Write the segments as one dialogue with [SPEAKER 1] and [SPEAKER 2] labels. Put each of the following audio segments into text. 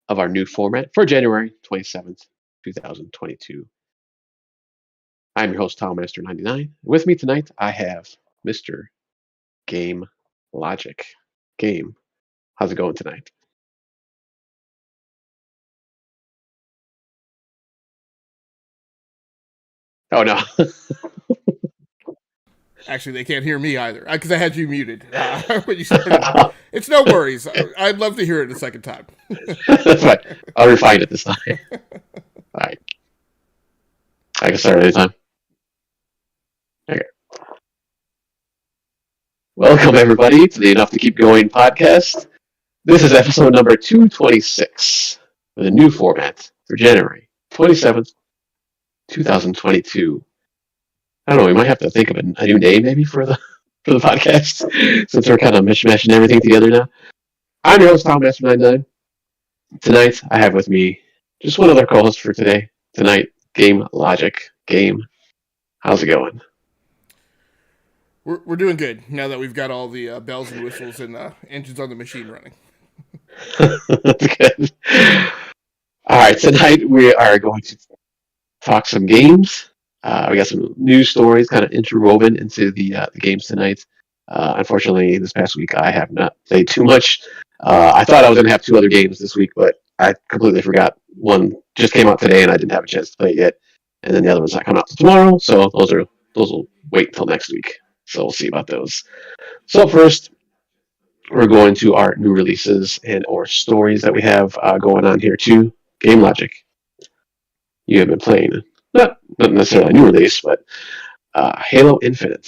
[SPEAKER 1] of our new format for January 27th, 2022. I'm your host, TowelMaster99. With me tonight, I have Mr. Game Logic. Game, how's it going tonight? Oh, no.
[SPEAKER 2] Actually, they can't hear me either because I had you muted when you started. It's no worries. I'd love to hear it a second time.
[SPEAKER 1] That's fine. I'll refine it this time. All right. I can start anytime. Okay. Welcome, everybody, to the Enough to Keep Going podcast. This is episode number 226 with a new format for January 27th, 2022. I don't know, we might have to think of a new name maybe for the podcast since we're kind of mishmashing everything together now. I'm your host, TowelMaster99. Tonight, I have with me just one other co-host for today. Tonight, Game Logic. Game, how's it going?
[SPEAKER 2] We're doing good now that we've got all the bells and whistles and engines on the machine running.
[SPEAKER 1] Good. All right, tonight we are going to talk some games. We got some news stories kind of interwoven into the games tonight. Unfortunately, this past week I have not played too much. I thought I was going to have two other games this week, but I completely forgot. One just came out today, and I didn't have a chance to play it yet. And then the other one's not coming out till tomorrow, so those will wait until next week. So we'll see about those. So first, we're going to our new releases and or stories that we have going on here too. Game Logic. You have been playing, not necessarily a new release, but Halo Infinite.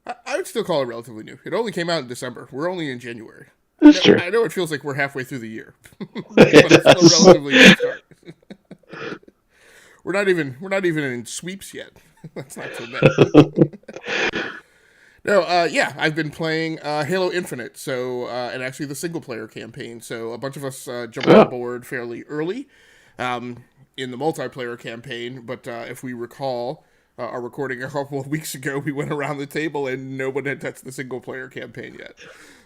[SPEAKER 2] I would still call it relatively new. It only came out in December. We're only in January.
[SPEAKER 1] That's true.
[SPEAKER 2] I know it feels like we're halfway through the year, but it's still a relatively new start. We're not even in sweeps yet. That's not so bad. No, I've been playing Halo Infinite, so and actually the single player campaign. So a bunch of us jumped on board fairly early in the multiplayer campaign. But if we recall our recording a couple of weeks ago, we went around the table and no one had touched the single player campaign yet.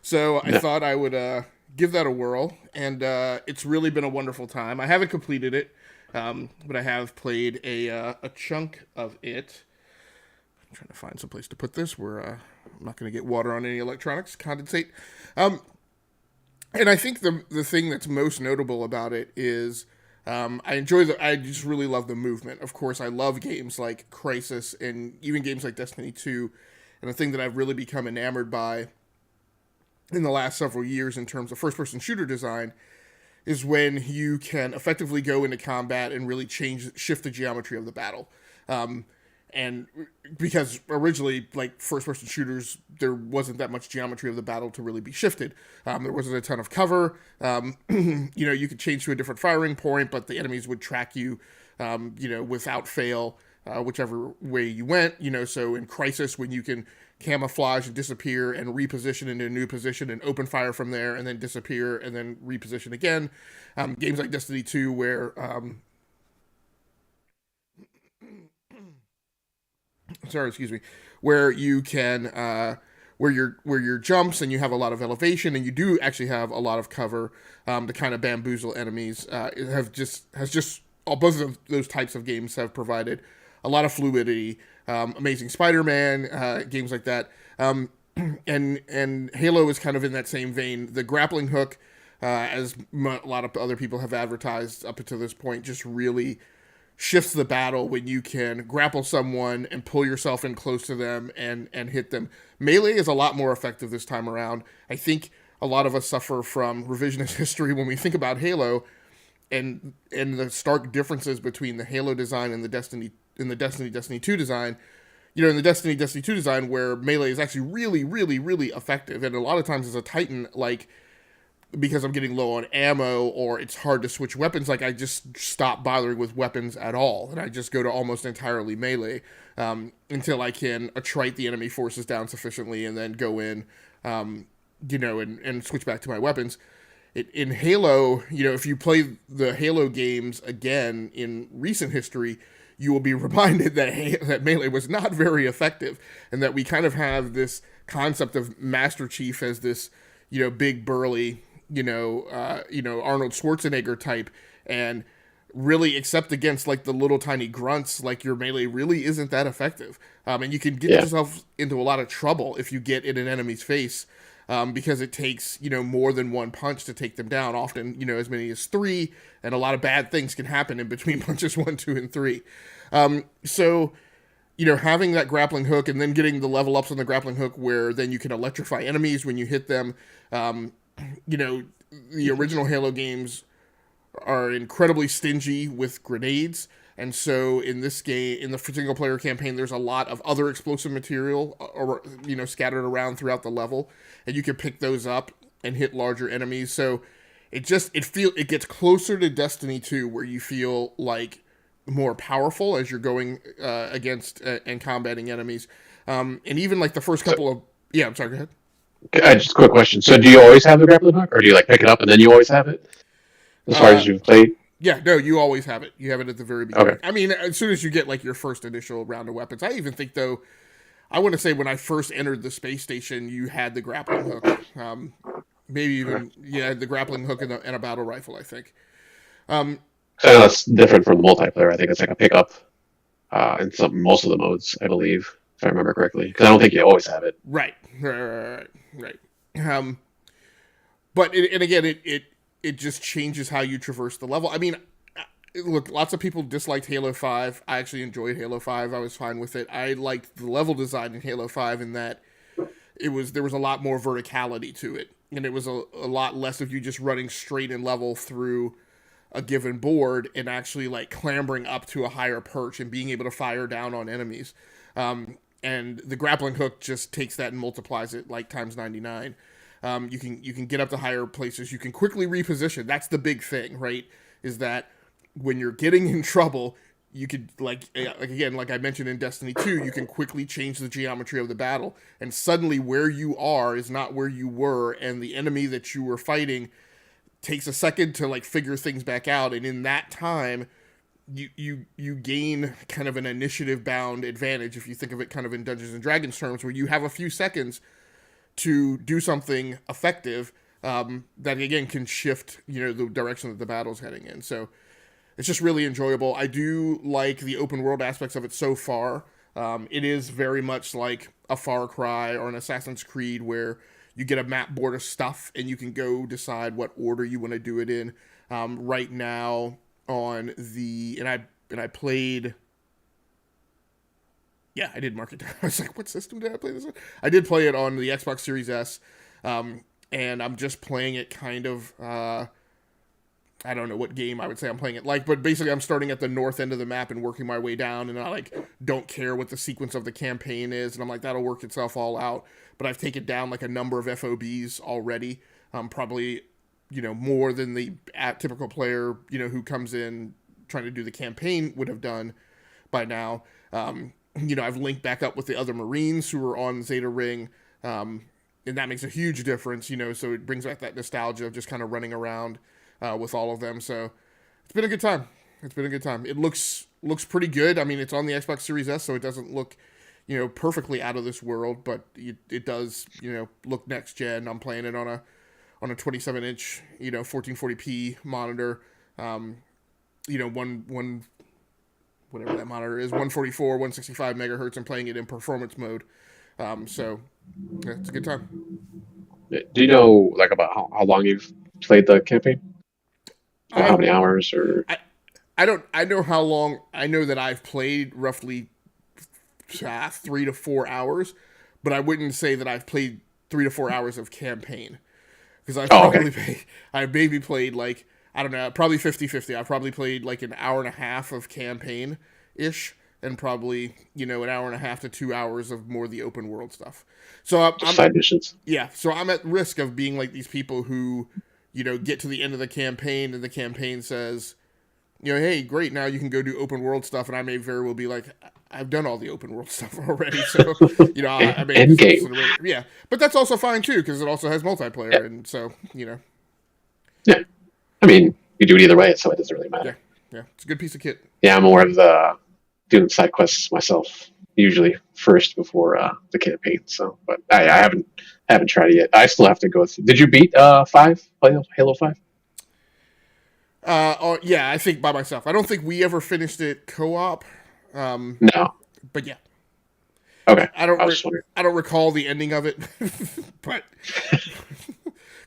[SPEAKER 2] So I thought I would give that a whirl, and it's really been a wonderful time. I haven't completed it. But I have played a chunk of it. I'm trying to find some place to put this where I'm not going to get water on any electronics, condensate. And I think the thing that's most notable about it is I just really love the movement. Of course, I love games like Crisis and even games like Destiny 2. And the thing that I've really become enamored by in the last several years in terms of first-person shooter design is when you can effectively go into combat and really shift the geometry of the battle. And because originally, like first-person shooters, there wasn't that much geometry of the battle to really be shifted. There wasn't a ton of cover. You could change to a different firing point, but the enemies would track you, without fail, whichever way you went. So in Crisis, when you can camouflage and disappear and reposition into a new position and open fire from there and then disappear and then reposition again. Games like Destiny 2 where where you can where your jumps and you have a lot of elevation and you do actually have a lot of cover to kind of bamboozle enemies both of those types of games have provided a lot of fluidity. Amazing Spider-Man, games like that. And Halo is kind of in that same vein. The grappling hook, as a lot of other people have advertised up until this point, just really shifts the battle when you can grapple someone and pull yourself in close to them and hit them. Melee is a lot more effective this time around. I think a lot of us suffer from revisionist history when we think about Halo and the stark differences between the Halo design and the Destiny 2 design. In the Destiny 2 design where melee is actually really, really, really effective. And a lot of times as a Titan, like, because I'm getting low on ammo or it's hard to switch weapons, like I just stop bothering with weapons at all. And I just go to almost entirely melee until I can attrite the enemy forces down sufficiently and then go in, and switch back to my weapons. In Halo, if you play the Halo games again in recent history, you will be reminded that melee was not very effective, and that we kind of have this concept of Master Chief as this, big burly, Arnold Schwarzenegger type, and really, except against like the little tiny grunts, like your melee really isn't that effective. And you can get
[SPEAKER 1] Yeah.
[SPEAKER 2] yourself into a lot of trouble if you get in an enemy's face, because it takes more than one punch to take them down. Often, as many as three, and a lot of bad things can happen in between punches one, two, and three. So having that grappling hook and then getting the level ups on the grappling hook where then you can electrify enemies when you hit them. The original Halo games are incredibly stingy with grenades. And so in this game, in the single player campaign, there's a lot of other explosive material, scattered around throughout the level, and you can pick those up and hit larger enemies. So it gets closer to Destiny 2, where you feel like more powerful as you're going against and combating enemies. And even like the first couple of I'm sorry, go ahead.
[SPEAKER 1] Just a quick question. So do you always have the grappling hook, or do you like pick it up and then you always have it? As far
[SPEAKER 2] Uh,
[SPEAKER 1] as you've played?
[SPEAKER 2] Yeah, no, you always have it. You have it at the very
[SPEAKER 1] Okay.
[SPEAKER 2] beginning. I mean, as soon as you get like your first initial round of weapons. I even think though, I want to say when I first entered the space station, you had the grappling hook. Maybe even the grappling hook and a battle rifle. I think. Um,
[SPEAKER 1] So I know that's different from the multiplayer. I think it's like a pickup in most of the modes, I believe, if I remember correctly. Because I don't think you always have it.
[SPEAKER 2] right. Um, and again, it just changes how you traverse the level. I mean, look, lots of people disliked Halo 5. I actually enjoyed Halo 5. I was fine with it. I liked the level design in Halo 5 in that there was a lot more verticality to it. And it was a lot less of you just running straight and level through a given board and actually like clambering up to a higher perch and being able to fire down on enemies. And the grappling hook just takes that and multiplies it like times 99. You can get up to higher places. You can quickly reposition. That's the big thing, right? Is that when you're getting in trouble, you could like I mentioned in Destiny 2, you can quickly change the geometry of the battle, and suddenly where you are is not where you were, and the enemy that you were fighting takes a second to like figure things back out, and in that time you gain kind of an initiative bound advantage, if you think of it kind of in Dungeons and Dragons terms, where you have a few seconds to do something effective, that again can shift the direction that the battle's heading in. So it's just really enjoyable. I do like the open world aspects of it so far. It is very much like a Far Cry or an Assassin's Creed, where you get a map board of stuff and you can go decide what order you want to do it in. Right now on the and I played. Yeah, I did mark it down. I was like, what system did I play this on? I did play it on the Xbox Series S, and I'm just playing it kind of. I don't know what game I would say I'm playing it like, but basically I'm starting at the north end of the map and working my way down, and I like don't care what the sequence of the campaign is, and I'm like, that'll work itself all out. But I've taken down like a number of FOBs already, probably more than the typical player who comes in trying to do the campaign would have done by now. I've linked back up with the other Marines who were on Zeta Ring, and that makes a huge difference. So it brings back that nostalgia of just kind of running around with all of them. So it's been a good time. It looks pretty good. I mean, it's on the Xbox Series S, so it doesn't look, perfectly out of this world, but it does, look next gen. I'm playing it on a 27-inch, 1440p monitor. One whatever that monitor is, 144, 165 megahertz. I'm playing it in performance mode. So yeah, it's a good time.
[SPEAKER 1] Do you know like about how long you've played the campaign? Or how many hours or
[SPEAKER 2] I don't. I know how long. I know that I've played roughly 3 to 4 hours, but I wouldn't say that I've played 3 to 4 hours of campaign, because I maybe played like, I don't know, probably 50-50. I've probably played like an hour and a half of campaign ish, and probably an hour and a half to 2 hours of more the open world stuff. So I'm
[SPEAKER 1] side missions?
[SPEAKER 2] yeah. So I'm at risk of being like these people who get to the end of the campaign and the campaign says, hey, great, now you can go do open world stuff, and I may very well be like, I've done all the open world stuff already, so I may
[SPEAKER 1] End game.
[SPEAKER 2] Yeah, but that's also fine too, because it also has multiplayer,
[SPEAKER 1] Yeah.
[SPEAKER 2] and so
[SPEAKER 1] Yeah. I mean, you do it either way, so it doesn't really matter.
[SPEAKER 2] Yeah, it's a good piece of kit.
[SPEAKER 1] Yeah, I'm more of the doing side quests myself. usually first before the campaign. So, but I haven't tried it yet. I still have to go through. Did you beat Halo 5?
[SPEAKER 2] Oh yeah, I think by myself. I don't think we ever finished it co-op. Um,
[SPEAKER 1] No.
[SPEAKER 2] but yeah,
[SPEAKER 1] Okay.
[SPEAKER 2] I don't.
[SPEAKER 1] I was just wondering.
[SPEAKER 2] I don't recall the ending of it, but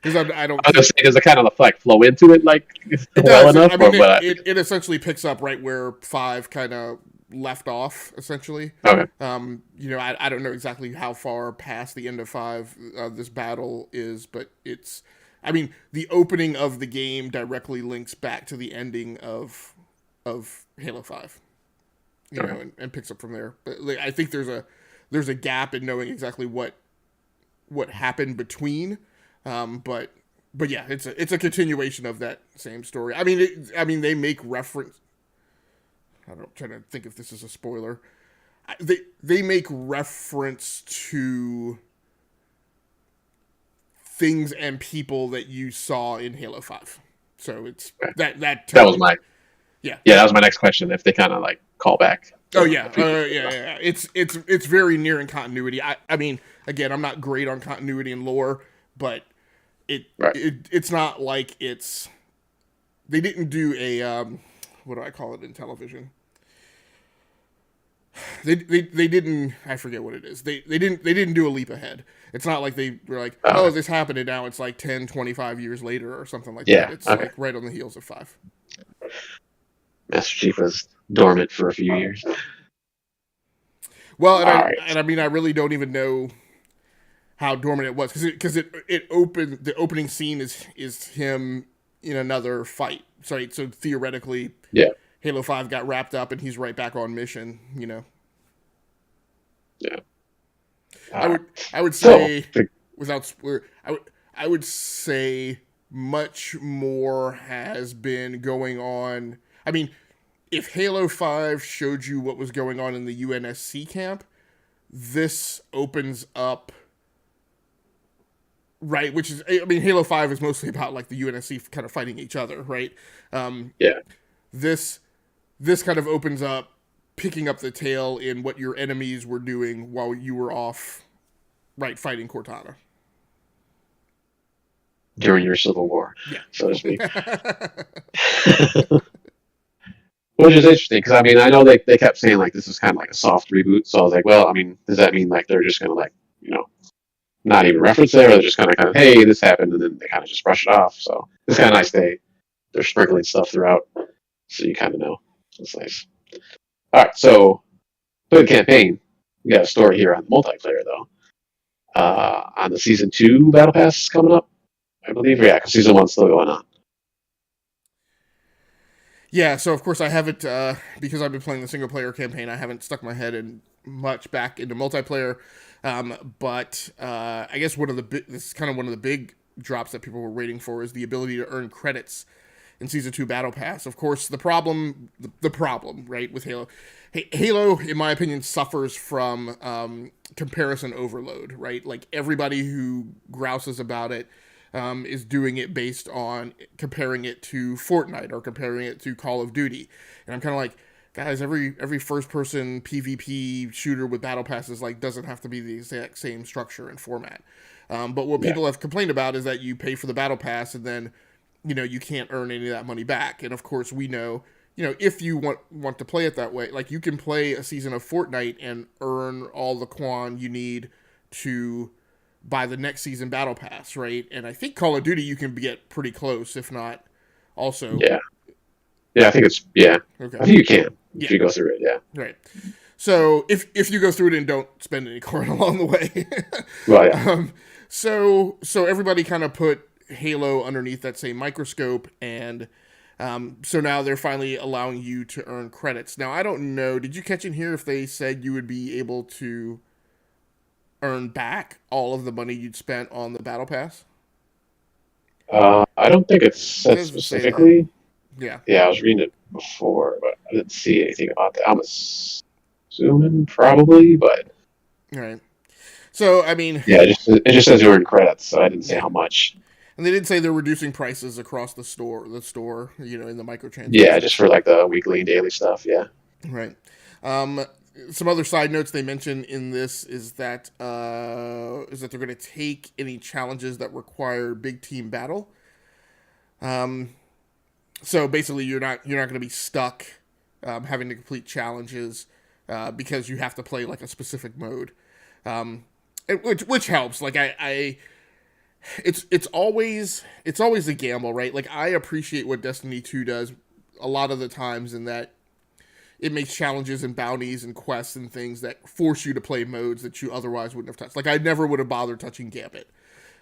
[SPEAKER 2] because I don't
[SPEAKER 1] I was
[SPEAKER 2] keep.
[SPEAKER 1] just saying, does it kind of like flow into it like
[SPEAKER 2] It
[SPEAKER 1] well
[SPEAKER 2] does.
[SPEAKER 1] enough,
[SPEAKER 2] I
[SPEAKER 1] or
[SPEAKER 2] mean,
[SPEAKER 1] what?
[SPEAKER 2] it essentially picks up right where 5 kind of left off. Essentially,
[SPEAKER 1] Okay.
[SPEAKER 2] I don't know exactly how far past the end of 5 this battle is, but it's. I mean, the opening of the game directly links back to the ending of Halo 5.
[SPEAKER 1] Okay.
[SPEAKER 2] And picks up from there. But like, I think there's a gap in knowing exactly what happened between. But yeah, it's a continuation of that same story. I mean they make reference. I'm trying to think if this is a spoiler. They make reference to things and people that you saw in Halo 5. So it's
[SPEAKER 1] Okay.
[SPEAKER 2] that
[SPEAKER 1] That was
[SPEAKER 2] totally
[SPEAKER 1] my
[SPEAKER 2] yeah.
[SPEAKER 1] that was my next question. If they kind of like call back
[SPEAKER 2] Oh
[SPEAKER 1] to
[SPEAKER 2] yeah,
[SPEAKER 1] the previous.
[SPEAKER 2] yeah. It's very near in continuity. I mean, again, I'm not great on continuity and lore, but
[SPEAKER 1] Right.
[SPEAKER 2] it's not like it's they didn't do a what do I call it in television? They didn't I forget what it is. They didn't do a leap ahead. It's not like they were like, oh, this happened and now it's like 10, 25 years later or something like that.
[SPEAKER 1] Yeah.
[SPEAKER 2] It's
[SPEAKER 1] Okay.
[SPEAKER 2] like right on the heels of 5.
[SPEAKER 1] Master Chief was dormant for a few years.
[SPEAKER 2] Well,
[SPEAKER 1] All right.
[SPEAKER 2] I mean I really don't even know how dormant it was because it opened the opening scene is him in another fight. So theoretically,
[SPEAKER 1] Yeah.
[SPEAKER 2] Halo 5 got wrapped up and he's right back on mission.
[SPEAKER 1] Yeah.
[SPEAKER 2] I would
[SPEAKER 1] Right.
[SPEAKER 2] I would
[SPEAKER 1] So,
[SPEAKER 2] say without spoiler, I would say much more has been going on. I mean, if Halo 5 showed you what was going on in the UNSC camp, this opens up right, which is I mean Halo 5 is mostly about like the UNSC kind of fighting each other, right? Um,
[SPEAKER 1] yeah.
[SPEAKER 2] this this kind of opens up picking up the tail in what your enemies were doing while you were off right fighting Cortana.
[SPEAKER 1] During your Civil War,
[SPEAKER 2] Yeah.
[SPEAKER 1] so to speak. Which is interesting because I mean I know they kept saying like this is kind of like a soft reboot, so I was like, well, I mean, does that mean like they're just gonna like not even reference it, or they're just kind of hey, this happened, and then they kind of just brush it off. So it's kind of nice they're sprinkling stuff throughout, so you kind of know. It's nice. All right, so for the campaign, we got a story here on the multiplayer though. On the season 2 battle pass coming up, I believe. Yeah, because season 1's still going on.
[SPEAKER 2] Yeah, so of course I haven't because I've been playing the single player campaign. I haven't stuck my head in much back into multiplayer, but I guess this is kind of one of the big drops that people were waiting for is the ability to earn credits in season 2 battle pass. Of course, the problem right with Halo, Halo in my opinion suffers from comparison overload. Right, like everybody who grouses about it is doing it based on comparing it to Fortnite or comparing it to Call of Duty, and I'm kind of like, guys, every first person PvP shooter with battle passes like doesn't have to be the exact same structure and format. But what
[SPEAKER 1] Yeah,
[SPEAKER 2] people have complained about is that you pay for the battle pass and then you can't earn any of that money back. And of course we know if you want to play it that way, like you can play a season of Fortnite and earn all the quan you need to buy the next season battle pass, right? And I think Call of Duty you can get pretty close, if not also.
[SPEAKER 1] yeah, yeah. I think it's yeah.
[SPEAKER 2] Okay.
[SPEAKER 1] I think you can if
[SPEAKER 2] Yeah.
[SPEAKER 1] you go through it. Yeah.
[SPEAKER 2] Right. So if you go through it and don't spend any coin along the way,
[SPEAKER 1] Well, yeah.
[SPEAKER 2] so everybody kind of put Halo underneath that same microscope, and so now they're finally allowing you to earn credits. Now I don't know. Did you catch in here if they said you would be able to earn back all of the money you'd spent on the battle pass?
[SPEAKER 1] I don't think it's
[SPEAKER 2] It
[SPEAKER 1] said
[SPEAKER 2] doesn't say that.
[SPEAKER 1] specifically.
[SPEAKER 2] Yeah.
[SPEAKER 1] Yeah, I was reading it before, but I didn't see anything about that. I'm assuming probably, but
[SPEAKER 2] All right. So I mean,
[SPEAKER 1] yeah, it just says you earn credits, so I didn't say
[SPEAKER 2] yeah.
[SPEAKER 1] how much.
[SPEAKER 2] And they did say they're reducing prices across the store, in the
[SPEAKER 1] Yeah,
[SPEAKER 2] microtransactions.
[SPEAKER 1] just for like the weekly and daily stuff. Yeah.
[SPEAKER 2] Right. Um, some other side notes they mention in this is that they're going to take any challenges that require big team battle. So basically, you're not going to be stuck having to complete challenges because you have to play like a specific mode, which helps. Like it's always a gamble, right? Like I appreciate what Destiny 2 does a lot of the times in that it makes challenges and bounties and quests and things that force you to play modes that you otherwise wouldn't have touched. Like I never would have bothered touching Gambit,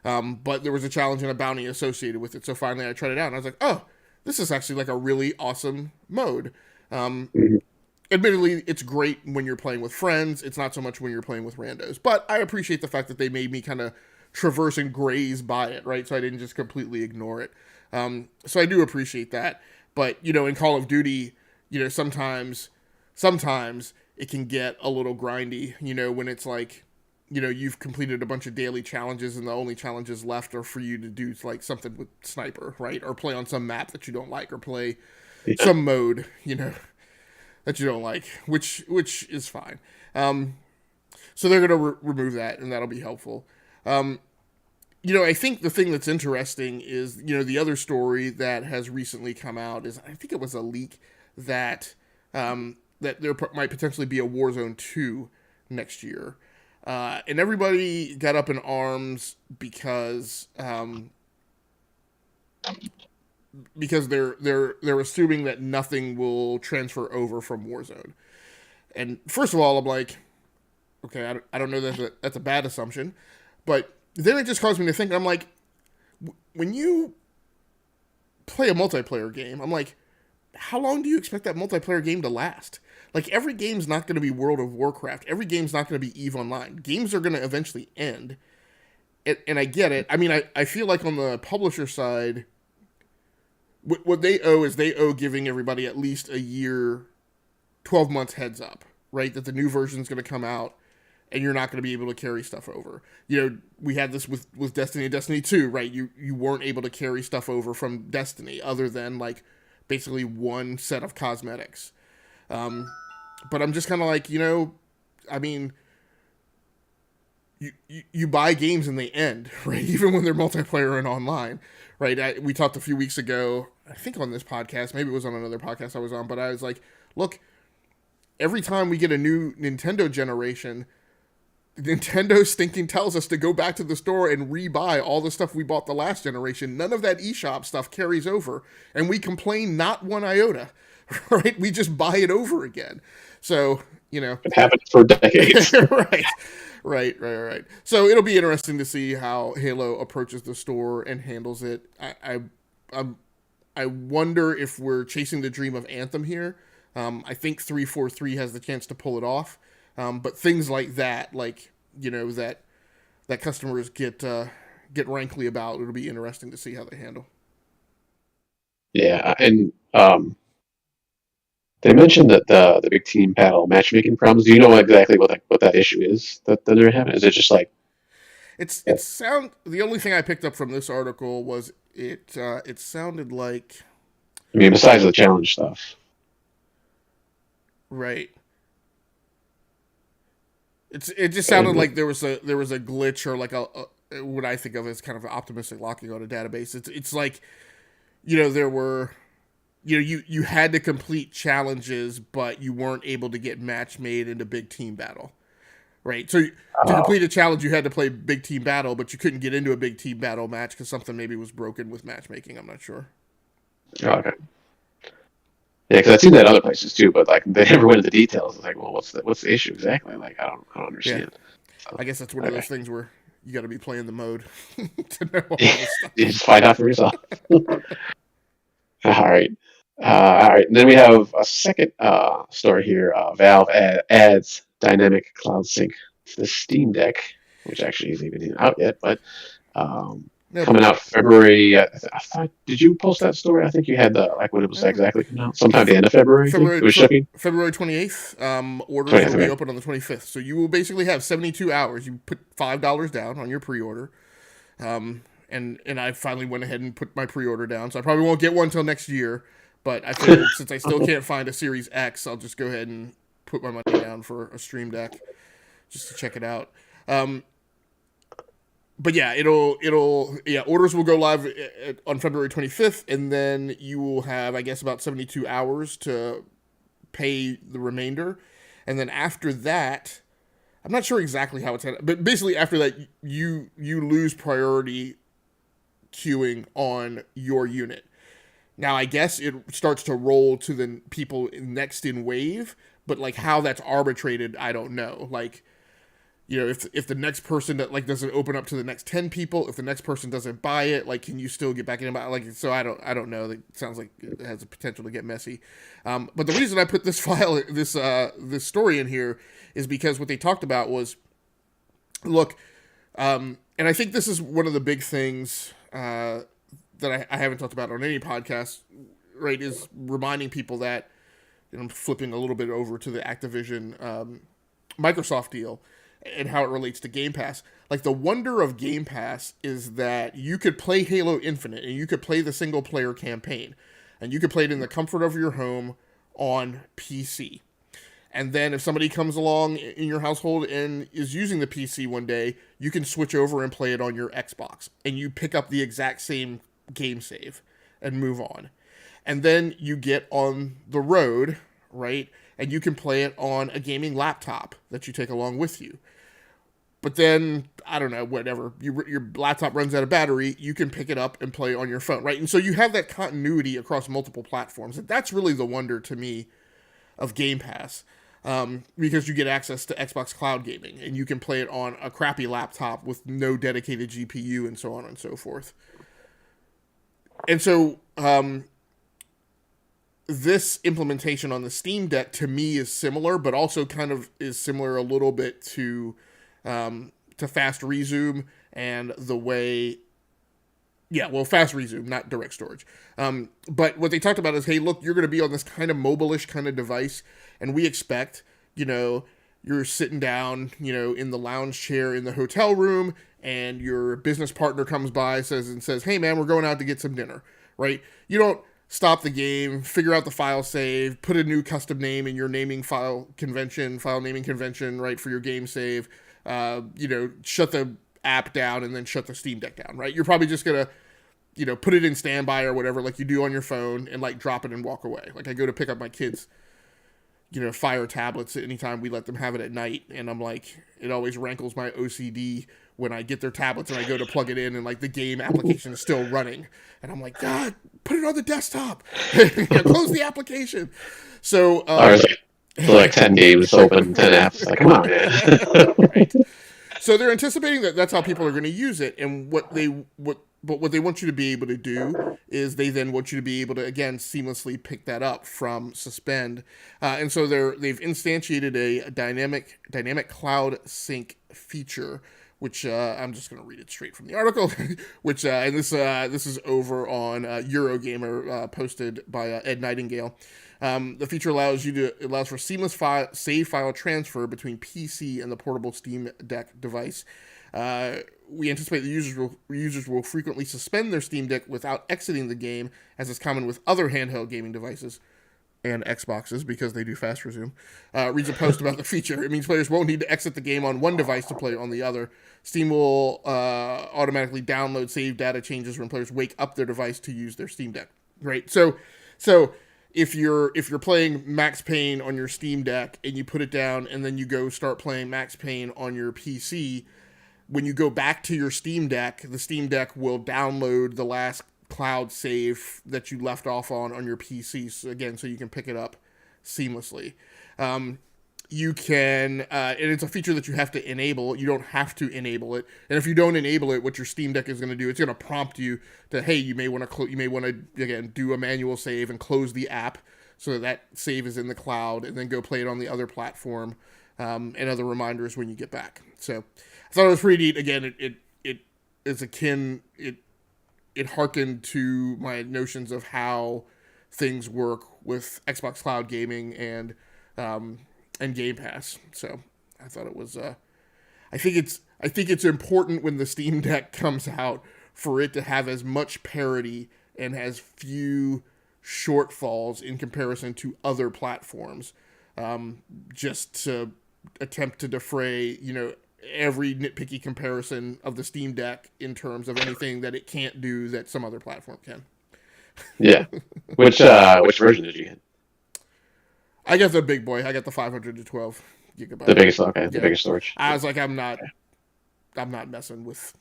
[SPEAKER 2] but there was a challenge and a bounty associated with it. So finally, I tried it out, and I was like, oh, this is actually like a really awesome mode.
[SPEAKER 1] Mhm.
[SPEAKER 2] Admittedly, it's great when you're playing with friends. It's not so much when you're playing with randos. But I appreciate the fact that they made me kind of traverse and graze by it, right? So I didn't just completely ignore it. So I do appreciate that. But, in Call of Duty, sometimes it can get a little grindy, when it's like, you've completed a bunch of daily challenges and the only challenges left are for you to do like something with sniper, right? Or play on some map that you don't like, or play
[SPEAKER 1] Yeah.
[SPEAKER 2] some mode, that you don't like, which is fine. So they're going to remove that, and that'll be helpful. I think the thing that's interesting is, the other story that has recently come out is, I think it was a leak that that there might potentially be a Warzone 2 next year. And everybody got up in arms because they're assuming that nothing will transfer over from Warzone. And first of all, I'm like, okay, I don't know that that's a bad assumption, but then it just caused me to think. I'm like, when you play a multiplayer game, I'm like, how long do you expect that multiplayer game to last? Like, every game's not going to be World of Warcraft. Every game's not going to be EVE Online. Games are going to eventually end. And I get it. I mean, I feel like on the publisher side, what they owe is they owe giving everybody at least a year, 12 months heads up, right? That the new version's going to come out and you're not going to be able to carry stuff over. We had this with Destiny and Destiny 2, right? You weren't able to carry stuff over from Destiny other than like basically one set of cosmetics. But I'm just kind of like, I mean, you buy games and they end, right? Even when they're multiplayer and online, right? We talked a few weeks ago, I think on this podcast, maybe it was on another podcast I was on, but I was like, look, every time we get a new Nintendo generation, Nintendo stinking tells us to go back to the store and rebuy all the stuff we bought the last generation. None of that eShop stuff carries over, and we complain not one iota, right? We just buy it over again. So,
[SPEAKER 1] It happened for decades.
[SPEAKER 2] right. So it'll be interesting to see how Halo approaches the store and handles it. I wonder if we're chasing the dream of Anthem here. I think 343 has the chance to pull it off. But things like that, like, that customers get rankly about, it'll be interesting to see how they handle.
[SPEAKER 1] Yeah, and they mentioned that the big team battle matchmaking problems. Do you know exactly what that issue is that they're having? Is it just like
[SPEAKER 2] The only thing I picked up from this article was it sounded like,
[SPEAKER 1] I mean, besides the challenge stuff?
[SPEAKER 2] right. It just sounded like there was a glitch, or like a what I think of as kind of optimistic locking on a database. It's like, there were, you had to complete challenges, but you weren't able to get match made into big team battle, right? So to complete a challenge, you had to play big team battle, but you couldn't get into a big team battle match because something maybe was broken with matchmaking. I'm not sure.
[SPEAKER 1] Oh, okay. Yeah, because I've seen that other places too, but like they never went into details. It's like, well, what's the issue exactly? Like, I don't understand.
[SPEAKER 2] Yeah.
[SPEAKER 1] So,
[SPEAKER 2] I guess that's one of
[SPEAKER 1] okay.
[SPEAKER 2] those things where you got to be playing the mode to know all this stuff.
[SPEAKER 1] You just find out for yourself. All right. All right. And then we have a second story here. Valve adds dynamic cloud sync to the Steam Deck, which actually isn't even out yet, but coming out February. I thought, did you post that story? I think you had when it was exactly coming out. Sometime at the end of February. It was shipping.
[SPEAKER 2] February 28th. Orders
[SPEAKER 1] 20th,
[SPEAKER 2] will be
[SPEAKER 1] okay.
[SPEAKER 2] open on the 25th. So you will basically have 72 hours. You put $5 down on your pre-order. And I finally went ahead and put my pre-order down. So I probably won't get one until next year. But I figured since I still can't find a Series X, I'll just go ahead and put my money down for a Stream Deck just to check it out. But yeah, orders will go live on February 25th, and then you will have, I guess, about 72 hours to pay the remainder. And then after that, I'm not sure exactly how it's headed, but basically after that, you lose priority queuing on your unit. Now, I guess it starts to roll to the people next in wave, but like how that's arbitrated, I don't know. Like, you know, if the next person that like doesn't open up to the next 10 people, if the next person doesn't buy it, like, can you still get back in? Like, so I don't know. It sounds like it has the potential to get messy. But the reason I put this this story in here is because what they talked about was, look, and I think this is one of the big things that I haven't talked about on any podcast, right? Is reminding people that, you know, I'm flipping a little bit over to the Activision Microsoft deal and how it relates to Game Pass. Like, the wonder of Game Pass is that you could play Halo Infinite and you could play the single player campaign, and you could play it in the comfort of your home on PC. And then if somebody comes along in your household and is using the PC one day, you can switch over and play it on your Xbox, and you pick up the exact same game save and move on. And then you get on the road, right? And you can play it on a gaming laptop that you take along with you. But then, I don't know, whatever, your laptop runs out of battery, you can pick it up and play on your phone, right? And so you have that continuity across multiple platforms. And that's really the wonder to me of Game Pass, because you get access to Xbox Cloud Gaming, and you can play it on a crappy laptop with no dedicated GPU and so on and so forth. And so this implementation on the Steam Deck to me is similar, but also kind of is similar a little bit to fast resume and the way, fast resume, not direct storage. But what they talked about is, hey, look, you're going to be on this kind of mobile-ish kind of device, and we expect, you know, you're sitting down, you know, in the lounge chair in the hotel room, and your business partner comes by says, hey, man, we're going out to get some dinner, right? You don't stop the game, figure out the file save, put a new custom name in your file naming convention, right, for your game save, shut the app down and then shut the Steam Deck down, right? You're probably just going to, you know, put it in standby or whatever, like you do on your phone, and like drop it and walk away. Like, I go to pick up my kids, you know, Fire tablets anytime we let them have it at night, and I'm like, it always rankles my OCD when I get their tablets and I go to plug it in and like the game application is still running, and I'm like, God, put it on the desktop. Close the application. So
[SPEAKER 1] like 10 games open, 10 apps. Like, come on, man.
[SPEAKER 2] Right. So they're anticipating that that's how people are going to use it, and what they want you to be able to do is they then want you to be able to, again, seamlessly pick that up from suspend, and so they've instantiated a dynamic cloud sync feature, which I'm just going to read it straight from the article, which and this is over on Eurogamer, posted by Ed Nightingale. The feature allows for seamless save file transfer between PC and the portable Steam Deck device. We anticipate the users will frequently suspend their Steam Deck without exiting the game, as is common with other handheld gaming devices and Xboxes, because they do fast resume. Reads a post about the feature. It means players won't need to exit the game on one device to play on the other. Steam will automatically download save data changes when players wake up their device to use their Steam Deck. Right. So if you're playing Max Payne on your Steam Deck and you put it down and then you go start playing Max Payne on your PC, when you go back to your Steam Deck, the Steam Deck will download the last cloud save that you left off on your PC, so you can pick it up seamlessly. You can, and it's a feature that you have to enable. You don't have to enable it, and if you don't enable it, what your Steam Deck is going to do, it's going to prompt you to, hey, you may want to again do a manual save and close the app so that save is in the cloud, and then go play it on the other platform, and other reminders when you get back. So I thought it was pretty neat. Again, it is akin. It harkened to my notions of how things work with Xbox Cloud Gaming and Game Pass. So I thought it was. I think it's important when the Steam Deck comes out for it to have as much parity and as few shortfalls in comparison to other platforms just to attempt to defray, every nitpicky comparison of the Steam Deck in terms of anything that it can't do that some other platform can.
[SPEAKER 1] Yeah. Which version did you get?
[SPEAKER 2] I got the big boy. I got the 512 gigabyte.
[SPEAKER 1] The biggest, okay, the
[SPEAKER 2] Yeah,
[SPEAKER 1] biggest storage.
[SPEAKER 2] I was like, I'm not messing with.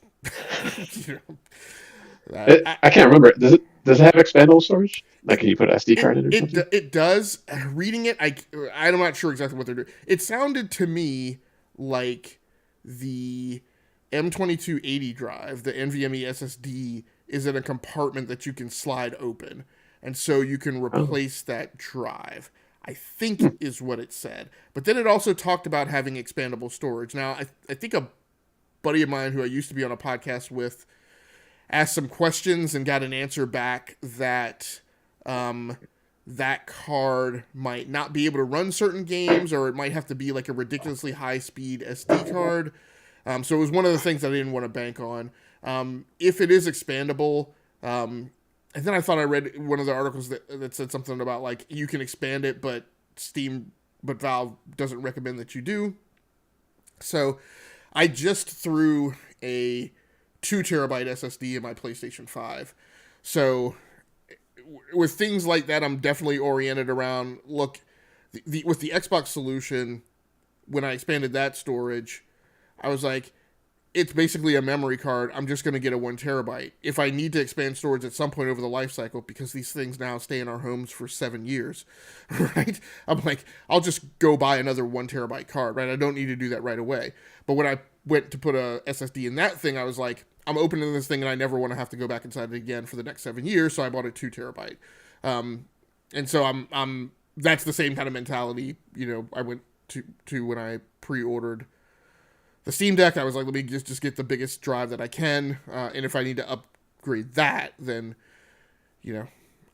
[SPEAKER 2] you
[SPEAKER 1] I can't remember. Does it have expandable storage? Like, can you put an SD card in or something?
[SPEAKER 2] it does. Reading it, I'm not sure exactly what they're doing. It sounded to me like the M2280 drive, the NVMe SSD, is in a compartment that you can slide open, and so you can
[SPEAKER 1] Oh.
[SPEAKER 2] replace that drive. I think
[SPEAKER 1] Hmm.
[SPEAKER 2] is what it said. But then it also talked about having expandable storage. Now, I think a buddy of mine who I used to be on a podcast with asked some questions and got an answer back that that card might not be able to run certain games, or it might have to be like a ridiculously high speed SD card. So it was one of the things that I didn't want to bank on. If it is expandable, and then I thought I read one of the articles that said something about like you can expand it, but Valve doesn't recommend that you do. So I just threw a 2 terabyte SSD in my PlayStation 5. So with things like that, I'm definitely oriented around, look, with the Xbox solution, when I expanded that storage, I was like, it's basically a memory card. I'm just going to get a 1 terabyte. If I need to expand storage at some point over the life cycle, because these things now stay in our homes for 7 years, right? I'm like, I'll just go buy another 1 terabyte card, right? I don't need to do that right away. But when I went to put a SSD in that thing, I was like, I'm opening this thing and I never want to have to go back inside it again for the next 7 years. So I bought a 2 terabyte. And so that's the same kind of mentality, I went to when I pre-ordered the Steam Deck. I was like, let me just get the biggest drive that I can, and if I need to upgrade that, then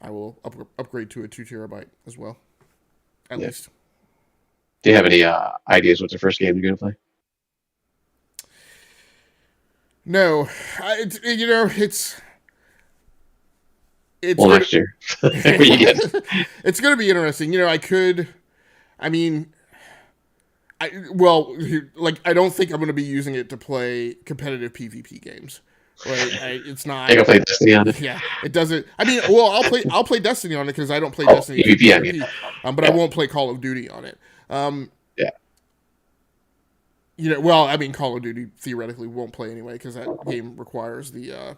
[SPEAKER 2] I will upgrade to a 2 terabyte as well, at
[SPEAKER 1] Yeah.
[SPEAKER 2] least.
[SPEAKER 1] Do you have any ideas what's the first game you're gonna play?
[SPEAKER 2] No, it's
[SPEAKER 1] Well,
[SPEAKER 2] gonna,
[SPEAKER 1] next year. When you get
[SPEAKER 2] it's gonna be interesting. I mean, well, like I don't think I'm gonna be using it to play competitive PvP games. Right, it's not.
[SPEAKER 1] you gonna play Destiny on it.
[SPEAKER 2] Yeah, it doesn't. I mean, well, I'll play Destiny on it because I don't play
[SPEAKER 1] Oh,
[SPEAKER 2] Destiny
[SPEAKER 1] PvP, I mean.
[SPEAKER 2] PvP, but I
[SPEAKER 1] Yeah.
[SPEAKER 2] won't play Call of Duty on it.
[SPEAKER 1] Yeah.
[SPEAKER 2] Well, I mean, Call of Duty theoretically won't play anyway because that game requires the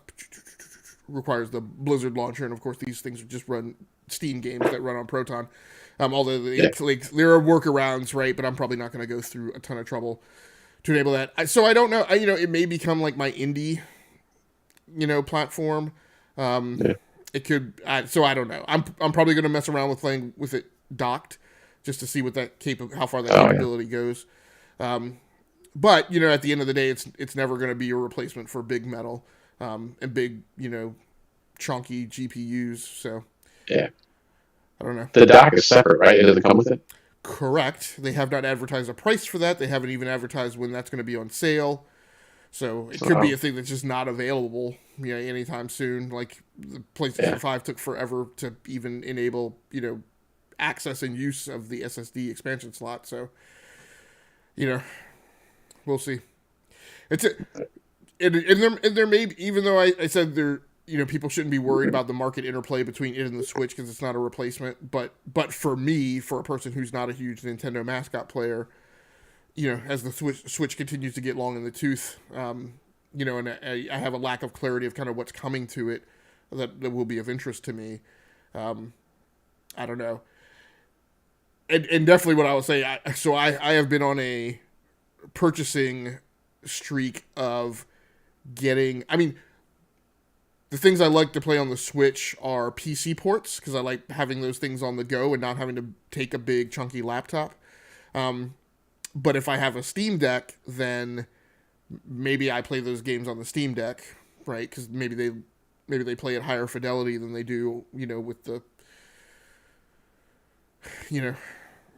[SPEAKER 2] Blizzard launcher, and of course these things just run Steam games that run on Proton. Although
[SPEAKER 1] Yeah.
[SPEAKER 2] there are workarounds, right? But I'm probably not going to go through a ton of trouble to enable that. So I don't know. It may become like my indie, platform.
[SPEAKER 1] Yeah.
[SPEAKER 2] It could. So I don't know. I'm probably going to mess around with playing with it docked, just to see what how far that
[SPEAKER 1] Oh, yeah.
[SPEAKER 2] capability goes. But at the end of the day, it's never going to be a replacement for big metal and big chunky GPUs. So
[SPEAKER 1] Yeah.
[SPEAKER 2] I don't know.
[SPEAKER 1] The dock is separate, right? It doesn't come with it.
[SPEAKER 2] Correct. They have not advertised a price for that. They haven't even advertised when that's going to be on sale. So it could be a thing that's just not available, anytime soon. Like the PlayStation 5 took forever to even enable, access and use of the SSD expansion slot. So, we'll see. It's and there may be, even though I said there, people shouldn't be worried about the market interplay between it and the Switch because it's not a replacement. But for me, for a person who's not a huge Nintendo mascot player, as the Switch continues to get long in the tooth, and I have a lack of clarity of kind of what's coming to it that will be of interest to me. I don't know. And definitely what I would say, I have been on a purchasing streak of getting, the things I like to play on the Switch are PC ports because I like having those things on the go and not having to take a big chunky laptop. But if I have a Steam Deck, then maybe I play those games on the Steam Deck, right? Because maybe they play at higher fidelity than they do, with the,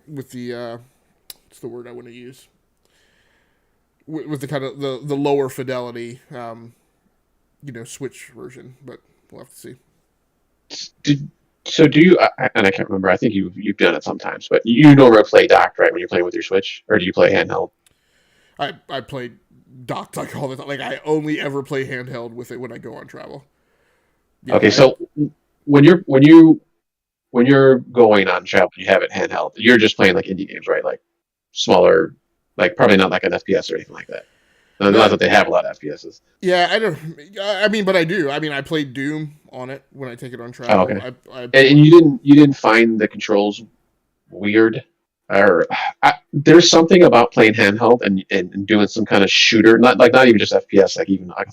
[SPEAKER 2] what's the word I want to use? With the kind of the lower fidelity, Switch version. But we'll have to see.
[SPEAKER 1] Did So do you? And I can't remember. I think you've done it sometimes, but you normally play docked, right? When you're playing with your Switch, or do you play handheld?
[SPEAKER 2] I play docked like all the time. Like I only ever play handheld with it when I go on travel. Yeah,
[SPEAKER 1] Okay, so when you're going on travel, you have it handheld. You're just playing like indie games, right? Like smaller, like probably not like an FPS or anything like that. Not that they have a lot of FPSs.
[SPEAKER 2] yeah, I don't. I mean, but I do. I mean, I play Doom on it when I take it on
[SPEAKER 1] Oh,
[SPEAKER 2] travel.
[SPEAKER 1] okay.
[SPEAKER 2] I
[SPEAKER 1] And you didn't find the controls weird, or there's something about playing handheld and doing some kind of shooter, not even just FPS, like even like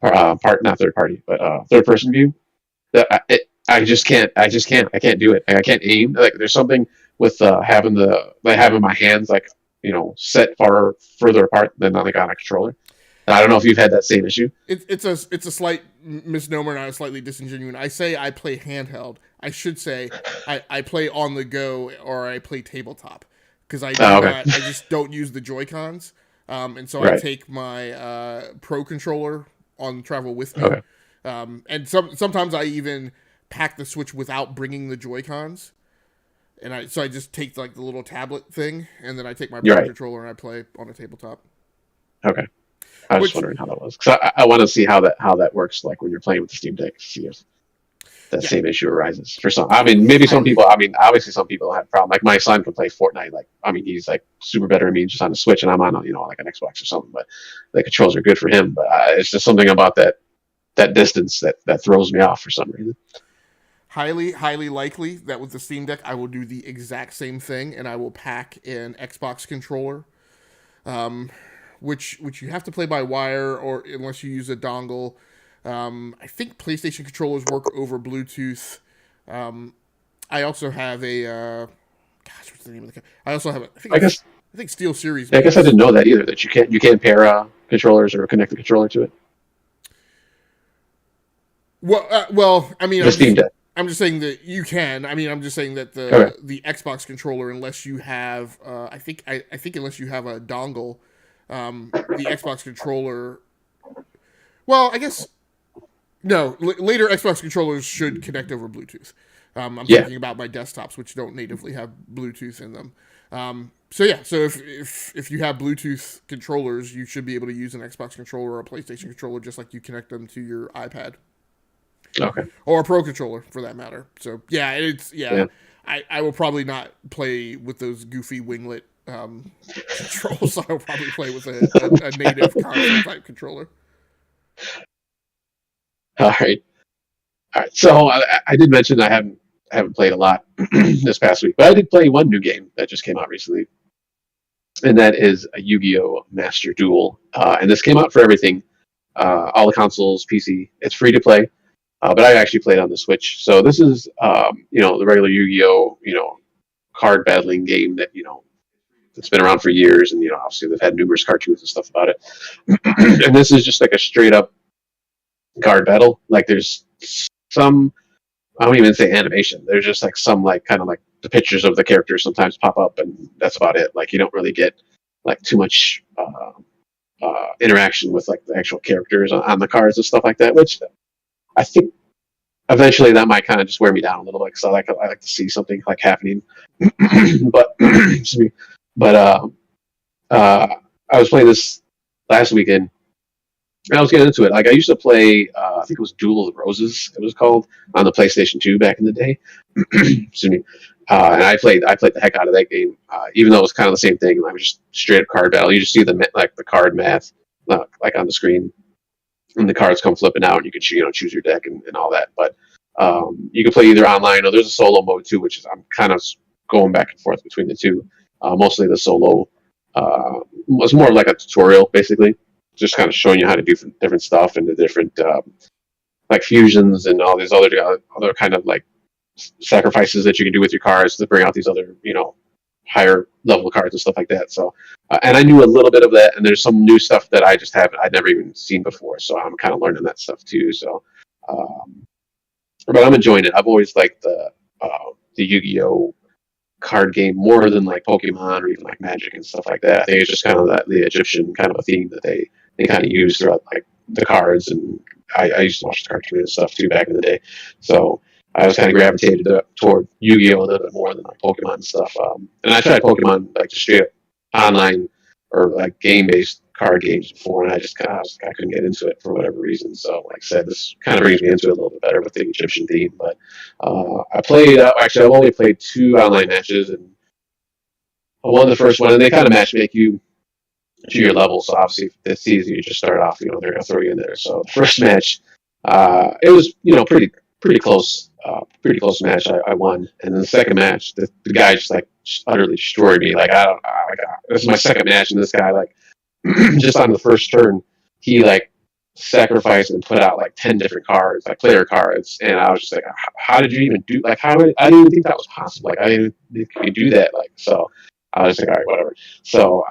[SPEAKER 1] a part, not third party, but third person view. That I can't do it. Like, I can't aim. Like there's something with having my hands like set far further apart than like on a controller. And I don't know if you've had that same issue.
[SPEAKER 2] it's a slight misnomer, not a slightly disingenuous. I say I play handheld. I should say I play on the go or I play tabletop because I do
[SPEAKER 1] Oh, okay.
[SPEAKER 2] not. I just don't use the Joy Cons, and so I
[SPEAKER 1] Right.
[SPEAKER 2] take my Pro controller on travel with me.
[SPEAKER 1] Okay.
[SPEAKER 2] And sometimes I even pack the Switch without bringing the Joy Cons, and I just take like the little tablet thing, and then I take my
[SPEAKER 1] You're
[SPEAKER 2] Pro
[SPEAKER 1] right.
[SPEAKER 2] controller and I play on a tabletop.
[SPEAKER 1] Okay. I was just
[SPEAKER 2] Which
[SPEAKER 1] wondering how that was because I want to see how that works. Like when you're playing with the Steam Deck, see if that
[SPEAKER 2] yeah,
[SPEAKER 1] same issue arises for some. I mean, maybe some
[SPEAKER 2] highly
[SPEAKER 1] people. I mean, obviously some people have a problem. Like my son can play Fortnite. Like I mean, he's like super better than me just on the Switch, and I'm on like an Xbox or something. But the controls are good for him. But it's just something about that distance that throws me off for some reason.
[SPEAKER 2] highly likely that with the Steam Deck I will do the exact same thing, and I will pack an Xbox controller, which you have to play by wire or unless you use a dongle. I think PlayStation controllers work over Bluetooth. Um, I also have a gosh, what's the name of the? I also have a,
[SPEAKER 1] I guess
[SPEAKER 2] I think Steel Series
[SPEAKER 1] I guess I
[SPEAKER 2] makes.
[SPEAKER 1] didn't know that either. That you can't pair controllers or connect the controller to it.
[SPEAKER 2] Well, I mean,
[SPEAKER 1] The Steam Deck.
[SPEAKER 2] I'm just saying that you can. I mean, I'm just saying that
[SPEAKER 1] Okay.
[SPEAKER 2] the Xbox controller, unless you have, I think unless you have a dongle, the Xbox controller. Well, I guess no. Later Xbox controllers should connect over Bluetooth. I'm
[SPEAKER 1] Yeah.
[SPEAKER 2] thinking about my desktops, which don't natively have Bluetooth in them. So yeah, so if you have Bluetooth controllers, you should be able to use an Xbox controller or a PlayStation controller, just like you connect them to your iPad
[SPEAKER 1] Okay.
[SPEAKER 2] or a Pro controller for that matter. So yeah,
[SPEAKER 1] Yeah.
[SPEAKER 2] I will probably not play with those goofy winglet controls. I'll probably play with a native console type controller.
[SPEAKER 1] All right. All right. So I did mention I haven't played a lot this past week, but I did play one new game that just came out recently, and that is a Yu-Gi-Oh! Master Duel. And this came out for everything, all the consoles, PC. It's free to play, but I actually played on the Switch. So this is the regular Yu-Gi-Oh! Card battling game that it's been around for years, and obviously they've had numerous cartoons and stuff about it. And this is just like a straight up card battle. Like there's some, I don't even say animation. There's just like some like kind of like the pictures of the characters sometimes pop up, and that's about it. Like you don't really get like too much interaction with like the actual characters on the cards and stuff like that. Which I think eventually that might kind of just wear me down a little bit because I like to see something like happening. But excuse me. But uh, I was playing this last weekend. And I was getting into it. Like I used to play, I think it was Duel of the Roses. It was called on the PlayStation 2 back in the day. Excuse me. And I played the heck out of that game, even though it was kind of the same thing. Like just straight up card battle. You just see the card math like on the screen, and the cards come flipping out, and you can choose your deck and all that. But you can play either online or there's a solo mode too, which is I'm kind of going back and forth between the two. Mostly the solo was more like a tutorial, basically, just kind of showing you how to do different stuff and the different like fusions and all these other kind of like sacrifices that you can do with your cards to bring out these other higher level cards and stuff like that. So and I knew a little bit of that, and there's some new stuff that I'd never even seen before, so I'm kind of learning that stuff too. So but I'm enjoying it. I've always liked the Yu-Gi-Oh card game more than like Pokemon or even like Magic and stuff like that. I think it's just kind of the Egyptian kind of a theme that they kind of use throughout like the cards and I used to watch the cartoon and stuff too back in the day. So I was kind of gravitated toward Yu-Gi-Oh a little bit more than like Pokemon and stuff. And I tried Pokemon like just straight up online or like game-based card games before, and I just kind of I couldn't get into it for whatever reason. So like I said, this kind of brings me into it a little bit better with the Egyptian theme. But I played actually I've only played 2 online matches, and I won the first one, and they kind of match make you to your level. So obviously, if it's easy, you just start off. They're gonna throw you in there. So the first match, it was pretty close, pretty close match. I won, and then the second match, the guy just utterly destroyed me. Like I don't, like this is my second match, and this guy like just on the first turn, he like sacrificed and put out like 10 different cards, like player cards, and I was just like, how did you even do? Like I didn't even think that was possible. Like I didn't think you could do that. Like so. I was like, all right, whatever. So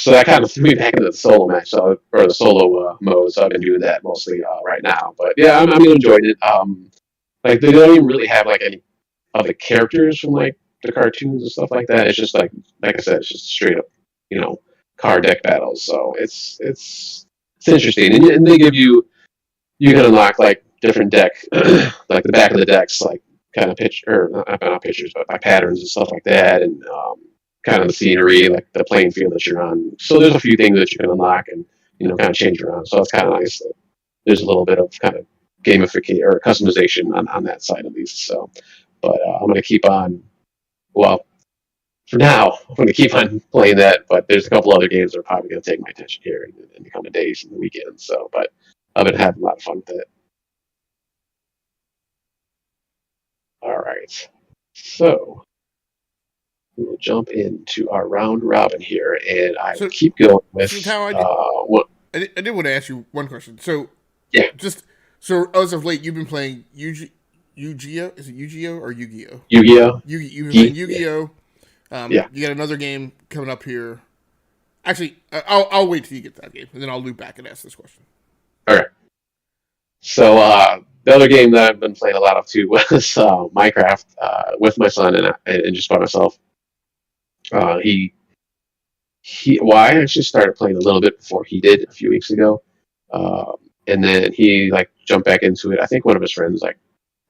[SPEAKER 1] that kind of threw me back into the solo match, or the solo mode. So I've been doing that mostly right now. But yeah, I'm enjoying it. Like they don't even really have like any of the characters from like the cartoons and stuff like that. It's just like I said, it's just straight up, card deck battles. So it's interesting, and they give you can unlock like different deck, like the back of the decks, like kind of not pictures, but by patterns and stuff like that, and kind of the scenery, like the playing field that you're on. So there's a few things that you can unlock and kind of change around. So it's kind of nice that there's a little bit of kind of gamification or customization on that side at least. So, but I'm going to keep on. Well, for now, I'm going to keep on playing that. But there's a couple other games that are probably going to take my attention here in the coming days and the weekends. So, but I've been having a lot of fun with it. All right. So we'll jump into our round robin here, and I will keep going with.
[SPEAKER 2] I did want to ask you one question. So,
[SPEAKER 1] yeah,
[SPEAKER 2] so as of late, you've been playing Yu-Gi-Oh? Is it Yu-Gi-Oh or Yu-Gi-Oh?
[SPEAKER 1] Yu-Gi-Oh.
[SPEAKER 2] You've been playing Yu-Gi-Oh.
[SPEAKER 1] Yeah.
[SPEAKER 2] You got another game coming up here. Actually, I'll wait till you get that game, and then I'll loop back and ask this question.
[SPEAKER 1] All right. So the other game that I've been playing a lot of too was Minecraft with my son and just by myself. Well, I actually started playing a little bit before he did a few weeks ago, and then he like jumped back into it. I think one of his friends,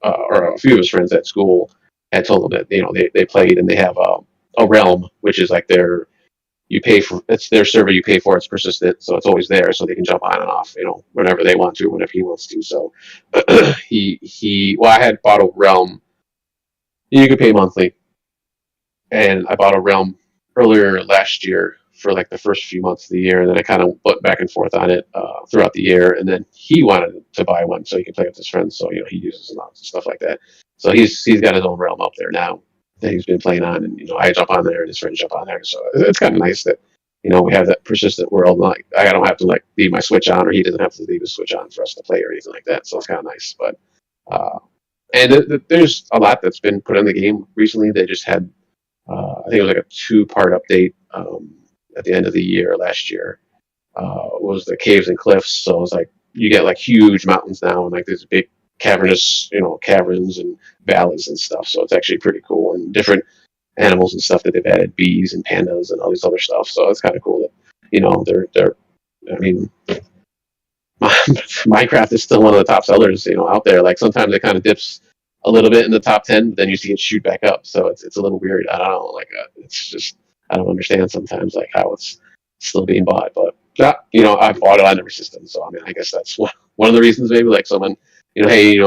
[SPEAKER 1] or a few of his friends at school, had told him that they played, and they have a realm, which is like it's their server you pay for. It's persistent, so it's always there, so they can jump on and off, whenever they want to, whenever he wants to. So I had bought a realm. You could pay monthly, and I bought a realm earlier last year for like the first few months of the year, and then I kind of went back and forth on it throughout the year, and then he wanted to buy one so he can play with his friends. So he uses them and stuff like that. So he's got his own realm up there now that he's been playing on, and I jump on there and his friends jump on there. So it's kind of nice that we have that persistent world. Like I don't have to like leave my Switch on, or he doesn't have to leave his Switch on for us to play or anything like that. So it's kind of nice. But and there's a lot that's been put in the game recently. They just had I think it was like a 2-part update at the end of the year last year. Was the caves and cliffs. So it's like you get like huge mountains now, and like these big cavernous, caverns and valleys and stuff. So it's actually pretty cool, and different animals and stuff that they've added, bees and pandas and all these other stuff. So it's kind of cool that they're. I mean, Minecraft is still one of the top sellers, out there. Like sometimes it kind of dips a little bit in the top 10, but then you see it shoot back up. So it's a little weird. I don't know. Like it's just I don't understand sometimes like how it's still being bought. But I've bought it on every system. So I mean, I guess that's one of the reasons. Maybe like someone, hey,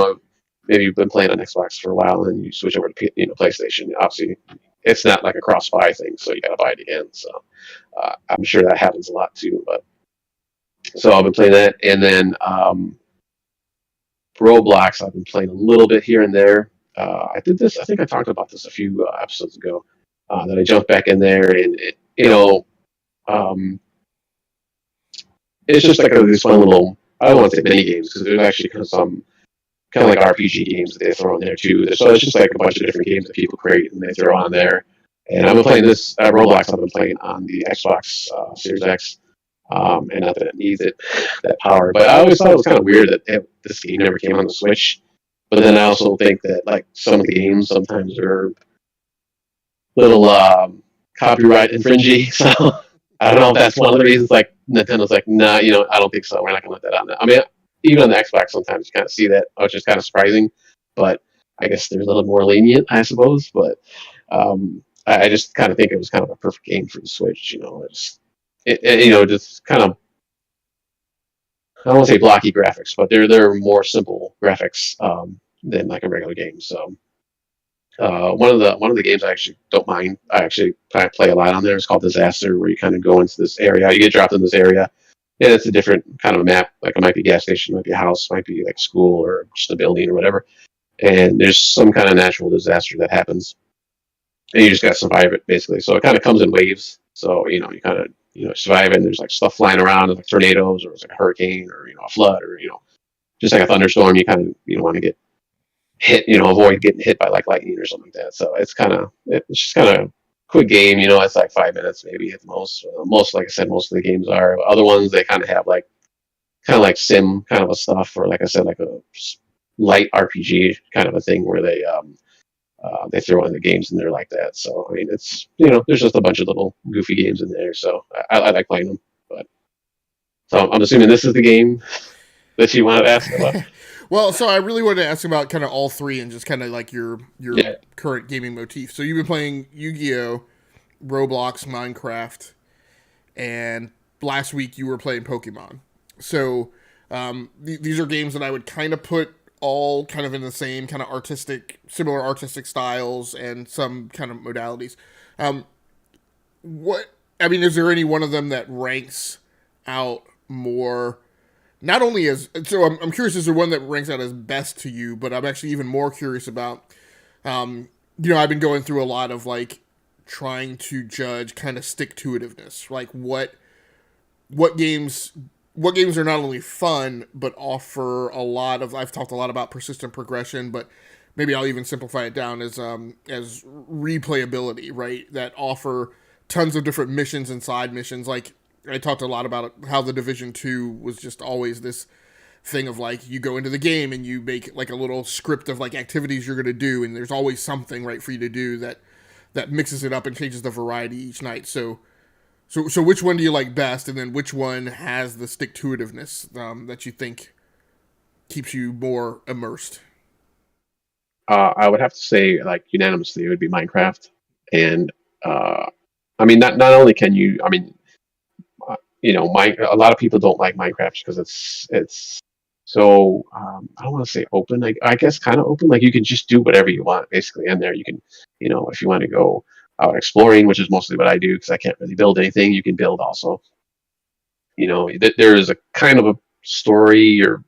[SPEAKER 1] maybe you've been playing on Xbox for a while and you switch over to PlayStation. Obviously, it's not like a cross buy thing, so you got to buy it again. So I'm sure that happens a lot too. But so I've been playing that, and then Roblox, I've been playing a little bit here and there. I did this. I think I talked about this a few episodes ago. That I jumped back in there, and it's just like these fun little. I don't want to say mini games because there's actually some kind of like RPG games that they throw in there too. So it's just like a bunch of different games that people create and they throw on there. And I've been playing this Roblox. I've been playing on the Xbox Series X. And not that it needs that power, but I always thought it was kind of weird that this game never came on the Switch. But then I also think that like some of the games sometimes are little copyright infringing. So I don't know if that's one of the reasons. Like Nintendo's like, nah, I don't think so. We're not gonna let that on there. I mean, even on the Xbox, sometimes you kind of see that, which is kind of surprising. But I guess they're a little more lenient, I suppose. But I just kind of think it was kind of a perfect game for the Switch. Just kind of, I don't want to say blocky graphics, but they're more simple graphics than like a regular game. So one of the games I actually don't mind. I actually play a lot on there. It's called Disaster, where you kind of go into this area. You get dropped in this area, and it's a different kind of a map. Like it might be a gas station, might be a house, might be like school or just a building or whatever. And there's some kind of natural disaster that happens, and you just got to survive it basically. So it kind of comes in waves. So you kind of survive, and there's like stuff flying around, like tornadoes, or it's like a hurricane, or a flood, or just like a thunderstorm. You kind of want to get hit, avoid getting hit by like lightning or something like that. So it's just kind of quick game. It's like 5 minutes maybe at the most. Most, like I said, most of the games are. Other ones they kind of have like sim kind of a stuff, or like I said, like a light RPG kind of a thing where they throw in the games in there like that. So I mean, it's there's just a bunch of little goofy games in there. So I like playing them. But so I'm assuming this is the game that you want to ask about.
[SPEAKER 2] Well, so I really wanted to ask about kind of all three and just kind of like your
[SPEAKER 1] Yeah.
[SPEAKER 2] current gaming motif. So you've been playing Yu-Gi-Oh, Roblox, Minecraft, and last week you were playing Pokemon. So these are games that I would kind of put all kind of in the same kind of similar artistic styles and some kind of modalities. Um, is there any one of them that ranks out more? Not only I'm curious, is there one that ranks out as best to you? But I'm actually even more curious about, I've been going through a lot of like trying to judge kind of stick to itiveness, like what games are not only fun but offer a lot of. I've talked a lot about persistent progression, but maybe I'll even simplify it down as replayability, right? That offer tons of different missions and side missions, like. I talked a lot about how the Division 2 was just always this thing of like you go into the game and you make like a little script of like activities you're going to do, and there's always something right for you to do that mixes it up and changes the variety each night. So which one do you like best, and then which one has the stick to itiveness that you think keeps you more immersed?
[SPEAKER 1] I would have to say, like unanimously, it would be Minecraft, and I mean, not only can you, I mean, a lot of people don't like Minecraft because it's so I don't want to say open. I guess kind of open. Like you can just do whatever you want basically in there. You can, if you want to go out exploring, which is mostly what I do because I can't really build anything. You can build also. There is a kind of a story or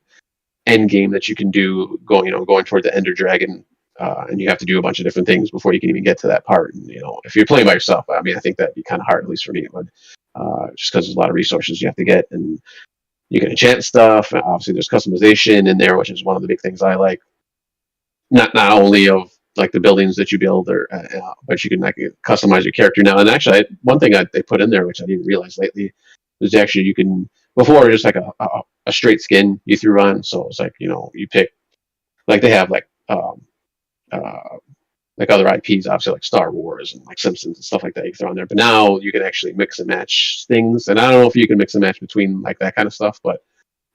[SPEAKER 1] end game that you can do going toward the Ender Dragon. And you have to do a bunch of different things before you can even get to that part. And, if you're playing by yourself, I mean, I think that'd be kind of hard, at least for me. But just because there's a lot of resources you have to get, and you can enchant stuff. And obviously, there's customization in there, which is one of the big things I like. Not only of like the buildings that you build, but you can like customize your character now. And actually, one thing they put in there, which I didn't realize lately, is actually you can before just like a straight skin you threw on. So it's like you pick like they have like other IPs, obviously like Star Wars and like Simpsons and stuff like that you throw in there. But now you can actually mix and match things. And I don't know if you can mix and match between like that kind of stuff, but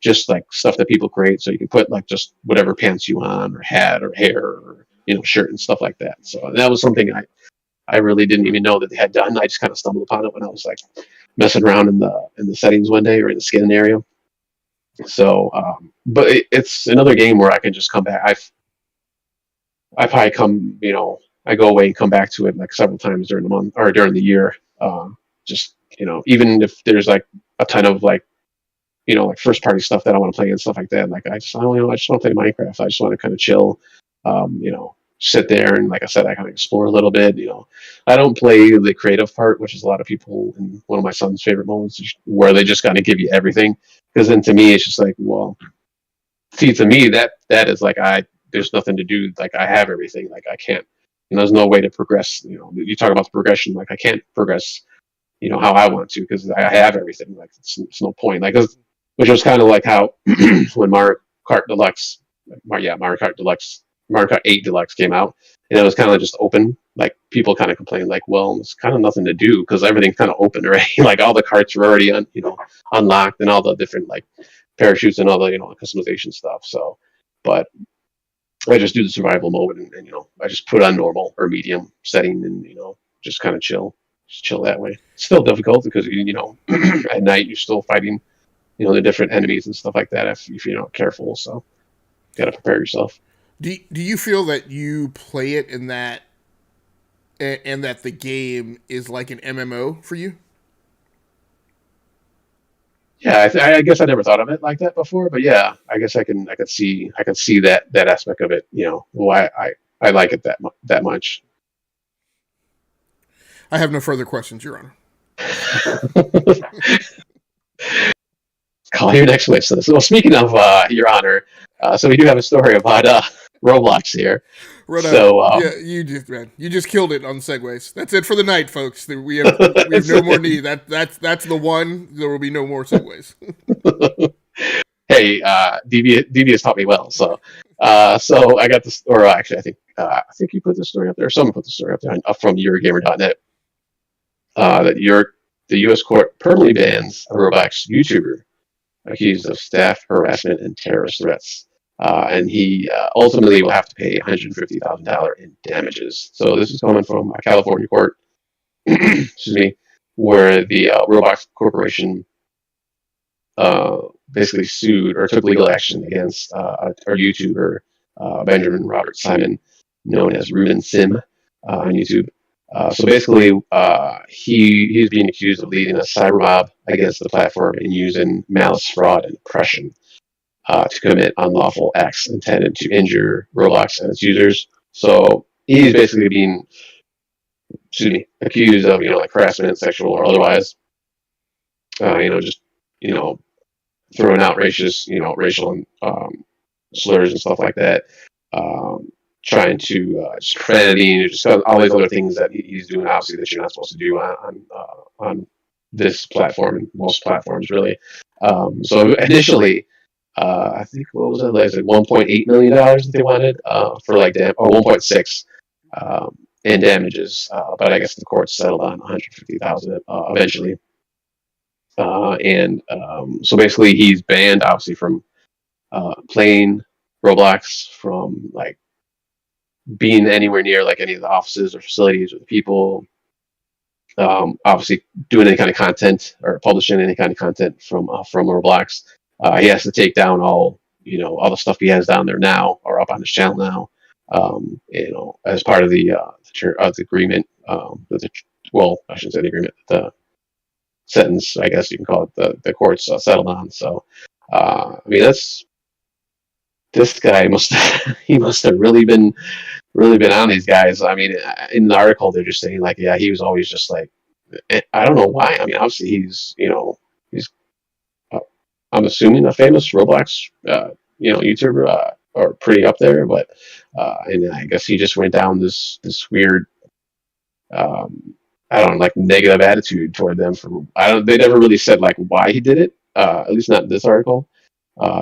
[SPEAKER 1] just like stuff that people create. So you can put like just whatever pants you want or hat or hair or, shirt and stuff like that. So that was something I really didn't even know that they had done. I just kind of stumbled upon it when I was like messing around in the settings one day or in the skin area. So, but it's another game where I can just come back. I probably I go away and come back to it like several times during the month or during the year. Just, even if there's like a ton of like first party stuff that I want to play and stuff like that. Like I just want to play Minecraft. I just want to kind of chill, sit there and like I said, I kind of explore a little bit. I don't play the creative part, which is a lot of people in one of my son's favorite modes, where they just kind of give you everything. Because then to me, it's just like, well, see, to me that is like there's nothing to do. Like I have everything. Like I can't. There's no way to progress. You talk about the progression. Like I can't progress. How I want to because I have everything. Like it's no point. Like which was kind of like how when Mario Kart Deluxe, Mario Kart 8 Deluxe came out, and it was kind of just open. Like people kind of complained, like, well, it's kind of nothing to do because everything's kind of open already. Like all the carts were already unlocked, and all the different like parachutes and all the the customization stuff. So, but I just do the survival mode, and I just put on normal or medium setting, and just kind of just chill that way. Still difficult because at night you're still fighting the different enemies and stuff like that if you're not careful. So you got to prepare yourself.
[SPEAKER 2] Do you feel that you play it in that and that the game is like an MMO for you?
[SPEAKER 1] Yeah, I guess I never thought of it like that before, but yeah, I guess I could see that aspect of it. Why I like it that much.
[SPEAKER 2] I have no further questions, Your Honor.
[SPEAKER 1] Call your next witness. Well, speaking of Your Honor, so we do have a story about Roblox here.
[SPEAKER 2] Right on.
[SPEAKER 1] So
[SPEAKER 2] Yeah, you just killed it on segues. That's it for the night, folks. We have no more need. That's the one. There will be no more segues.
[SPEAKER 1] hey, DB has taught me well. So I got this, or actually, I think you put the story up there. Or someone put the story up there from Eurogamer.net. That the U.S. court permanently bans a Roblox YouTuber accused of staff harassment and terrorist threats. And he ultimately will have to pay $150,000 in damages. So this is coming from a California court, excuse me, where the Roblox Corporation basically sued or took legal action against our YouTuber, Benjamin Robert Simon, known as Ruben Sim on YouTube. So basically, he's being accused of leading a cyber mob against the platform and using malice, fraud, and oppression to commit unlawful acts intended to injure Roblox and its users. So he's basically being, accused of like harassment, sexual or otherwise. Just throwing out racial slurs and stuff like that. Trying to just profanity, just all these other things that he's doing, obviously, that you're not supposed to do on this platform and most platforms, really. So initially, I think what was it like $1.8 million that they wanted for or 1.6 in damages, but I guess the court settled on 150,000 eventually. And so basically, he's banned obviously from playing Roblox, from being anywhere near any of the offices or facilities or the people. Obviously, doing any kind of content or publishing any kind of content from Roblox. He has to take down all the stuff he has down there now or up on his channel now. As part of the agreement. I shouldn't say the agreement. The sentence, I guess you can call it. The courts settled on. So, I mean, this guy he must have really been on these guys. I mean, in the article, they're just saying yeah, he was always just I don't know why. I mean, obviously he's I'm assuming a famous Roblox YouTuber or pretty up there, but and I guess he just went down this weird I don't know, negative attitude toward them for they never really said why he did it. At least not in this article.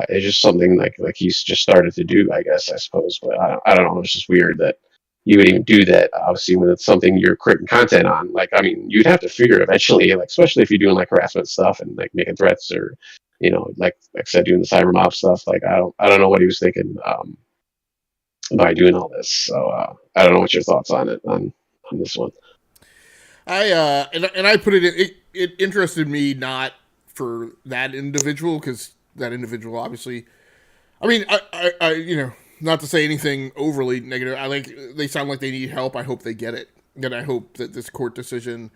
[SPEAKER 1] It's just something like he's just started to do, I suppose. But I don't know. It's just weird that you would even do that. Obviously, when it's something you're creating content on, I mean, you'd have to figure eventually, especially if you're doing harassment stuff and making threats or, like I said, doing the cyber mob stuff. I don't know what he was thinking by doing all this. So I don't know what your thoughts on it on this one.
[SPEAKER 2] I put it interested me not for that individual, because that individual obviously, I mean, I not to say anything overly negative. They sound like they need help. I hope they get it. And I hope that this court decision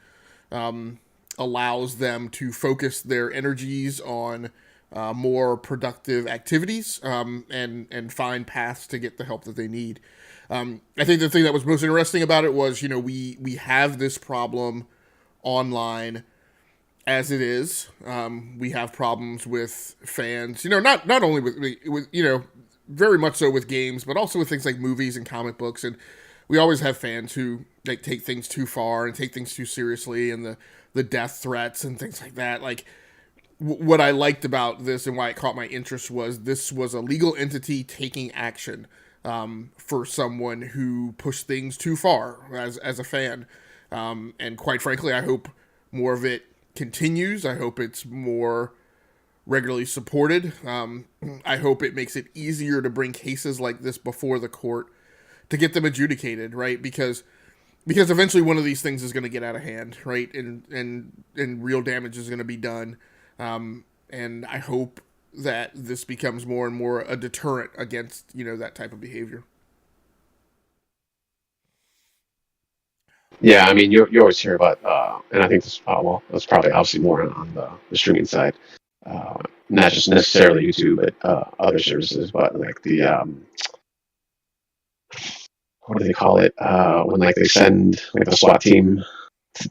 [SPEAKER 2] allows them to focus their energies on more productive activities and find paths to get the help that they need. I think the thing that was most interesting about it was, we have this problem online as it is. We have problems with fans, not only with very much so with games, but also with things like movies and comic books. And we always have fans who take things too far and take things too seriously, and the death threats and things like that. What I liked about this and why it caught my interest was this was a legal entity taking action for someone who pushed things too far as a fan. And quite frankly, I hope more of it continues. I hope it's more regularly supported. I hope it makes it easier to bring cases like this before the court to get them adjudicated, right? Because eventually one of these things is going to get out of hand, right? And real damage is going to be done. And I hope that this becomes more and more a deterrent against, that type of behavior.
[SPEAKER 1] Yeah, I mean, you always hear about, and I think this, well, that's probably obviously more on the streaming side, uh, not just necessarily YouTube, but other services, but like what do they call it? When like they send like the SWAT team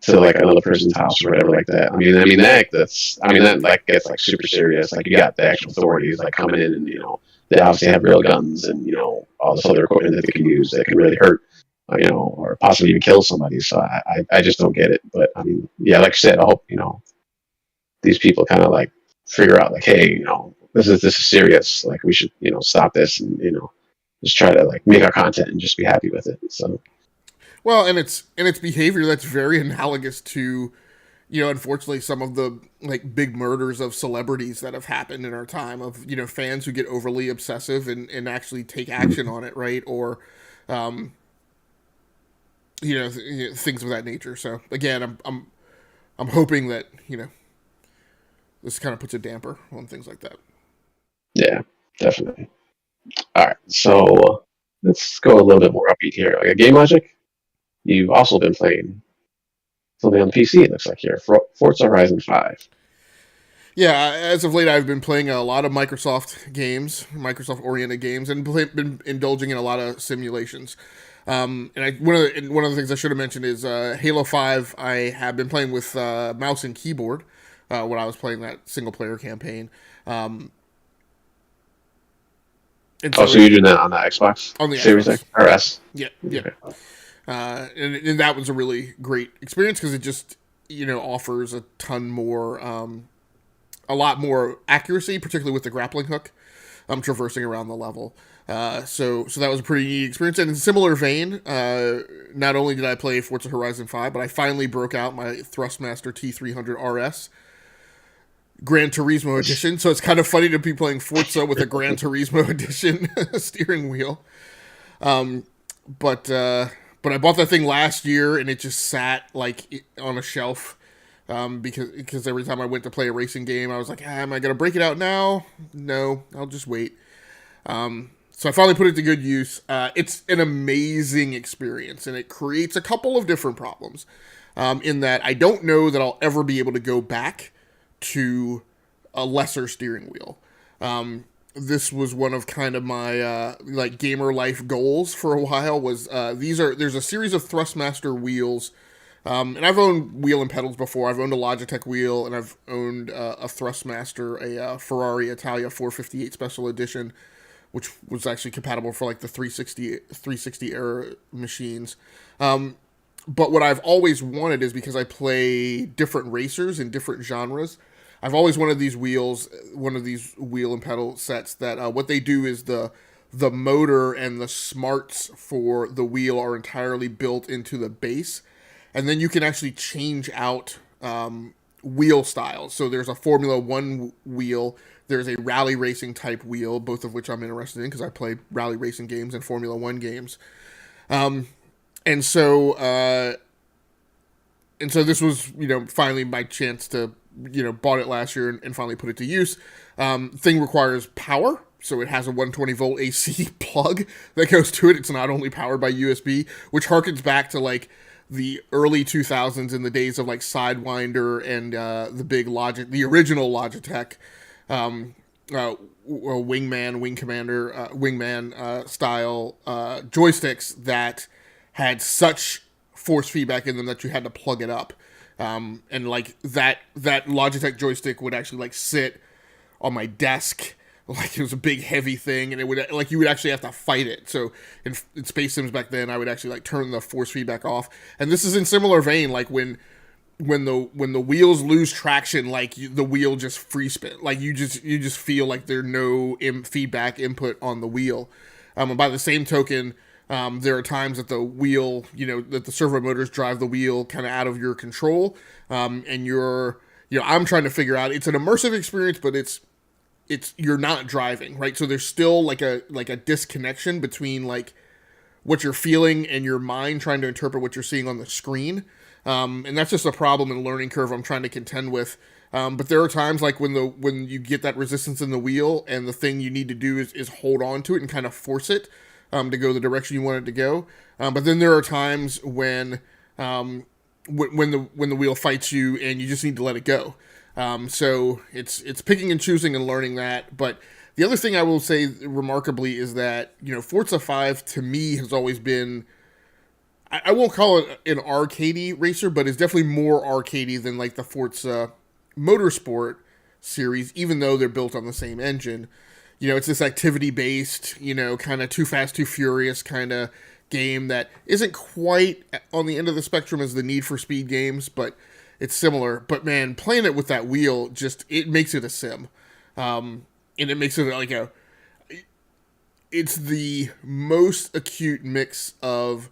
[SPEAKER 1] to like another person's house or whatever like that. I mean that like gets like super serious. Like you got the actual authorities like coming in and they obviously have real guns and all this other equipment that they can use that can really hurt or possibly even kill somebody. So I just don't get it. But I mean, yeah, like you said, I hope these people kind of like figure out like, hey, this is serious. Like we should stop this and just try to like make our content and just be happy with it. So
[SPEAKER 2] Well, and it's behavior that's very analogous to, unfortunately, some of the like big murders of celebrities that have happened in our time of fans who get overly obsessive and actually take action on it, right? Or, um, things of that nature. So again, I'm hoping that this kind of puts a damper on things like that.
[SPEAKER 1] yeah, definitely. All right, so let's go a little bit more upbeat here. Like a game logic, you've also been playing something on the PC. It looks like here, Forza Horizon 5.
[SPEAKER 2] Yeah, as of late, I've been playing a lot of Microsoft-oriented games, and been indulging in a lot of simulations. And one of the things I should have mentioned is Halo 5. I have been playing with mouse and keyboard when I was playing that single player campaign. Um, and
[SPEAKER 1] Oh,
[SPEAKER 2] so
[SPEAKER 1] so you're doing that on the Xbox
[SPEAKER 2] on the
[SPEAKER 1] Series
[SPEAKER 2] Xbox,
[SPEAKER 1] X or S?
[SPEAKER 2] yeah, yeah.
[SPEAKER 1] Okay.
[SPEAKER 2] And that was a really great experience because it just offers a ton more, a lot more accuracy, particularly with the grappling hook. Traversing around the level. So that was a pretty neat experience. And in a similar vein, not only did I play Forza Horizon 5, but I finally broke out my Thrustmaster T300 RS Gran Turismo edition. So it's kind of funny to be playing Forza with a Gran Turismo edition steering wheel. Um, but I bought that thing last year and it just sat like on a shelf. Because every time I went to play a racing game, I was like, am I gonna break it out now? No, I'll just wait. So I finally put it to good use. It's an amazing experience, and it creates a couple of different problems. In that I don't know that I'll ever be able to go back to a lesser steering wheel. This was one of kind of my like gamer life goals for a while. There's a series of Thrustmaster wheels. And I've owned wheel and pedals before. I've owned a Logitech wheel, and I've owned a Thrustmaster, a Ferrari Italia 458 Special Edition, which was actually compatible for like the 360 era machines. But what I've always wanted is because I play different racers in different genres. I've always wanted these wheels, one of these wheel and pedal sets that what they do is the motor and the smarts for the wheel are entirely built into the base. And then you can actually change out wheel styles. So there's a Formula One wheel, there's a rally racing type wheel, both of which I'm interested in because I play rally racing games and Formula One games. And so this was finally my chance to bought it last year and finally put it to use. Thing requires power. So it has a 120 volt AC plug that goes to it. It's not only powered by USB, which harkens back to like the early 2000s in the days of like Sidewinder and the original Logitech Wing Commander, Wingman style joysticks that had such force feedback in them that you had to plug it up. And like that Logitech joystick would actually like sit on my desk like it was a big heavy thing, and it would like you would actually have to fight it. So in Space Sims back then, I would actually like turn the force feedback off. And this is in similar vein, like when the wheels lose traction, like the wheel just free spin, like you just feel like there's no feedback input on the wheel. And by the same token, there are times that the wheel, that the servo motors drive the wheel kind of out of your control, and I'm trying to figure out. It's an immersive experience, but it's you're not driving, right? So there's still like a disconnection between like what you're feeling and your mind trying to interpret what you're seeing on the screen. And that's just a problem and learning curve I'm trying to contend with. But there are times like when you get that resistance in the wheel and the thing you need to do is hold on to it and kind of force it to go the direction you want it to go. But then there are times when the wheel fights you and you just need to let it go. So it's picking and choosing and learning that. But the other thing I will say remarkably is that Forza 5 to me has always been, I won't call it an arcadey racer, but it's definitely more arcadey than like the Forza Motorsport series, even though they're built on the same engine. It's this activity based, kind of Too Fast, Too Furious kind of game that isn't quite on the end of the spectrum as the Need for Speed games, but it's similar. But man, playing it with that wheel, it makes it a sim. And it makes it like it's the most acute mix of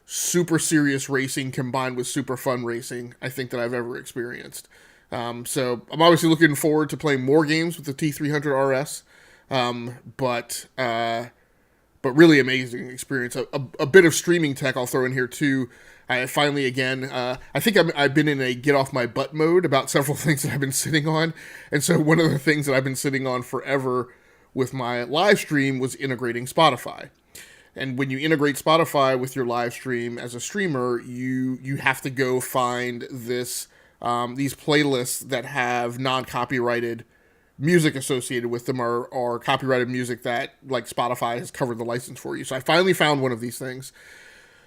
[SPEAKER 2] super serious racing combined with super fun racing I think that I've ever experienced. So I'm obviously looking forward to playing more games with the T300 RS. But really amazing experience. A bit of streaming tech I'll throw in here too. I finally again, I think I've been in a get off my butt mode about several things that I've been sitting on. And so one of the things that I've been sitting on forever with my live stream was integrating Spotify. And when you integrate Spotify with your live stream as a streamer, you have to go find these playlists that have non-copyrighted music associated with them or copyrighted music that like Spotify has covered the license for you. So I finally found one of these things.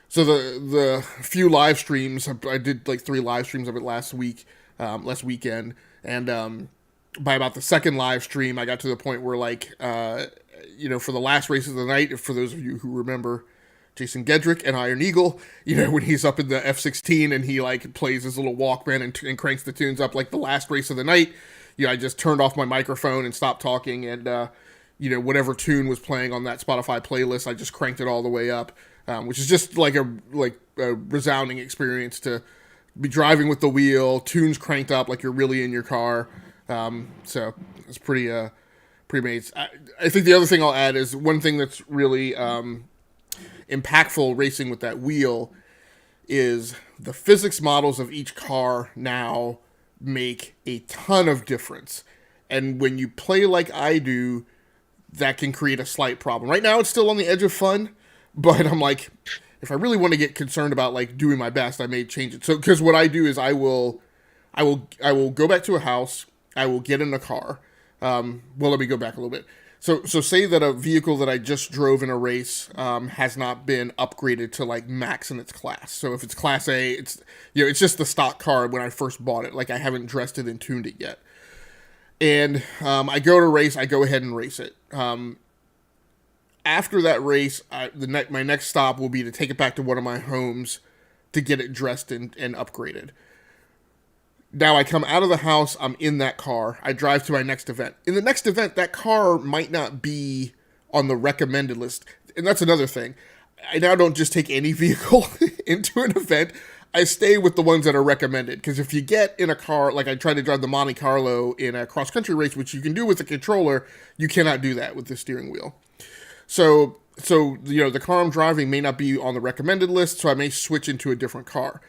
[SPEAKER 2] So the few live streams, I did like 3 live streams of it last weekend, and by about the second live stream, I got to the point where like for the last race of the night, for those of you who remember Jason Gedrick and Iron Eagle, when he's up in the F-16 and he like plays his little Walkman and cranks the tunes up, like the last race of the night, I just turned off my microphone and stopped talking, and whatever tune was playing on that Spotify playlist, I just cranked it all the way up, which is just like a resounding experience to be driving with the wheel, tunes cranked up like you're really in your car. So it's pretty amazing. I think the other thing I'll add is one thing that's really impactful racing with that wheel is the physics models of each car now make a ton of difference. And when you play like I do, that can create a slight problem. Right now it's still on the edge of fun, but I'm like, if I really want to get concerned about like doing my best, I may change it. So because what I do is I will go back to a house, I will get in a car. Let me go back a little bit. So say that a vehicle that I just drove in a race has not been upgraded to like max in its class. So if it's class A, it's it's just the stock car when I first bought it. Like I haven't dressed it and tuned it yet. And I go to race, I go ahead and race it. After that race, my next stop will be to take it back to one of my homes to get it dressed and upgraded. Now I come out of the house, I'm in that car, I drive to my next event. In the next event, that car might not be on the recommended list. And that's another thing. I now don't just take any vehicle into an event. I stay with the ones that are recommended. Because if you get in a car, like I tried to drive the Monte Carlo in a cross-country race, which you can do with a controller, you cannot do that with the steering wheel. So the car I'm driving may not be on the recommended list, so I may switch into a different car.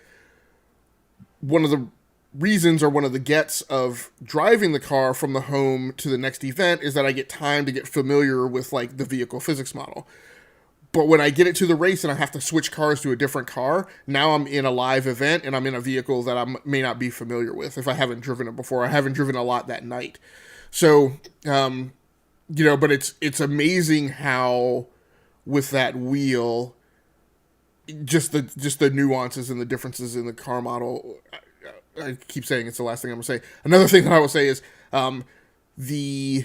[SPEAKER 2] One of the reasons or one of the gets of driving the car from the home to the next event is that I get time to get familiar with like the vehicle physics model. But when I get it to the race and I have to switch cars to a different car, now I'm in a live event and I'm in a vehicle that I may not be familiar with if I haven't driven it before. I haven't driven a lot that night. So, but it's amazing how with that wheel, just the nuances and the differences in the car model. I keep saying it's the last thing I'm going to say. Another thing that I will say is the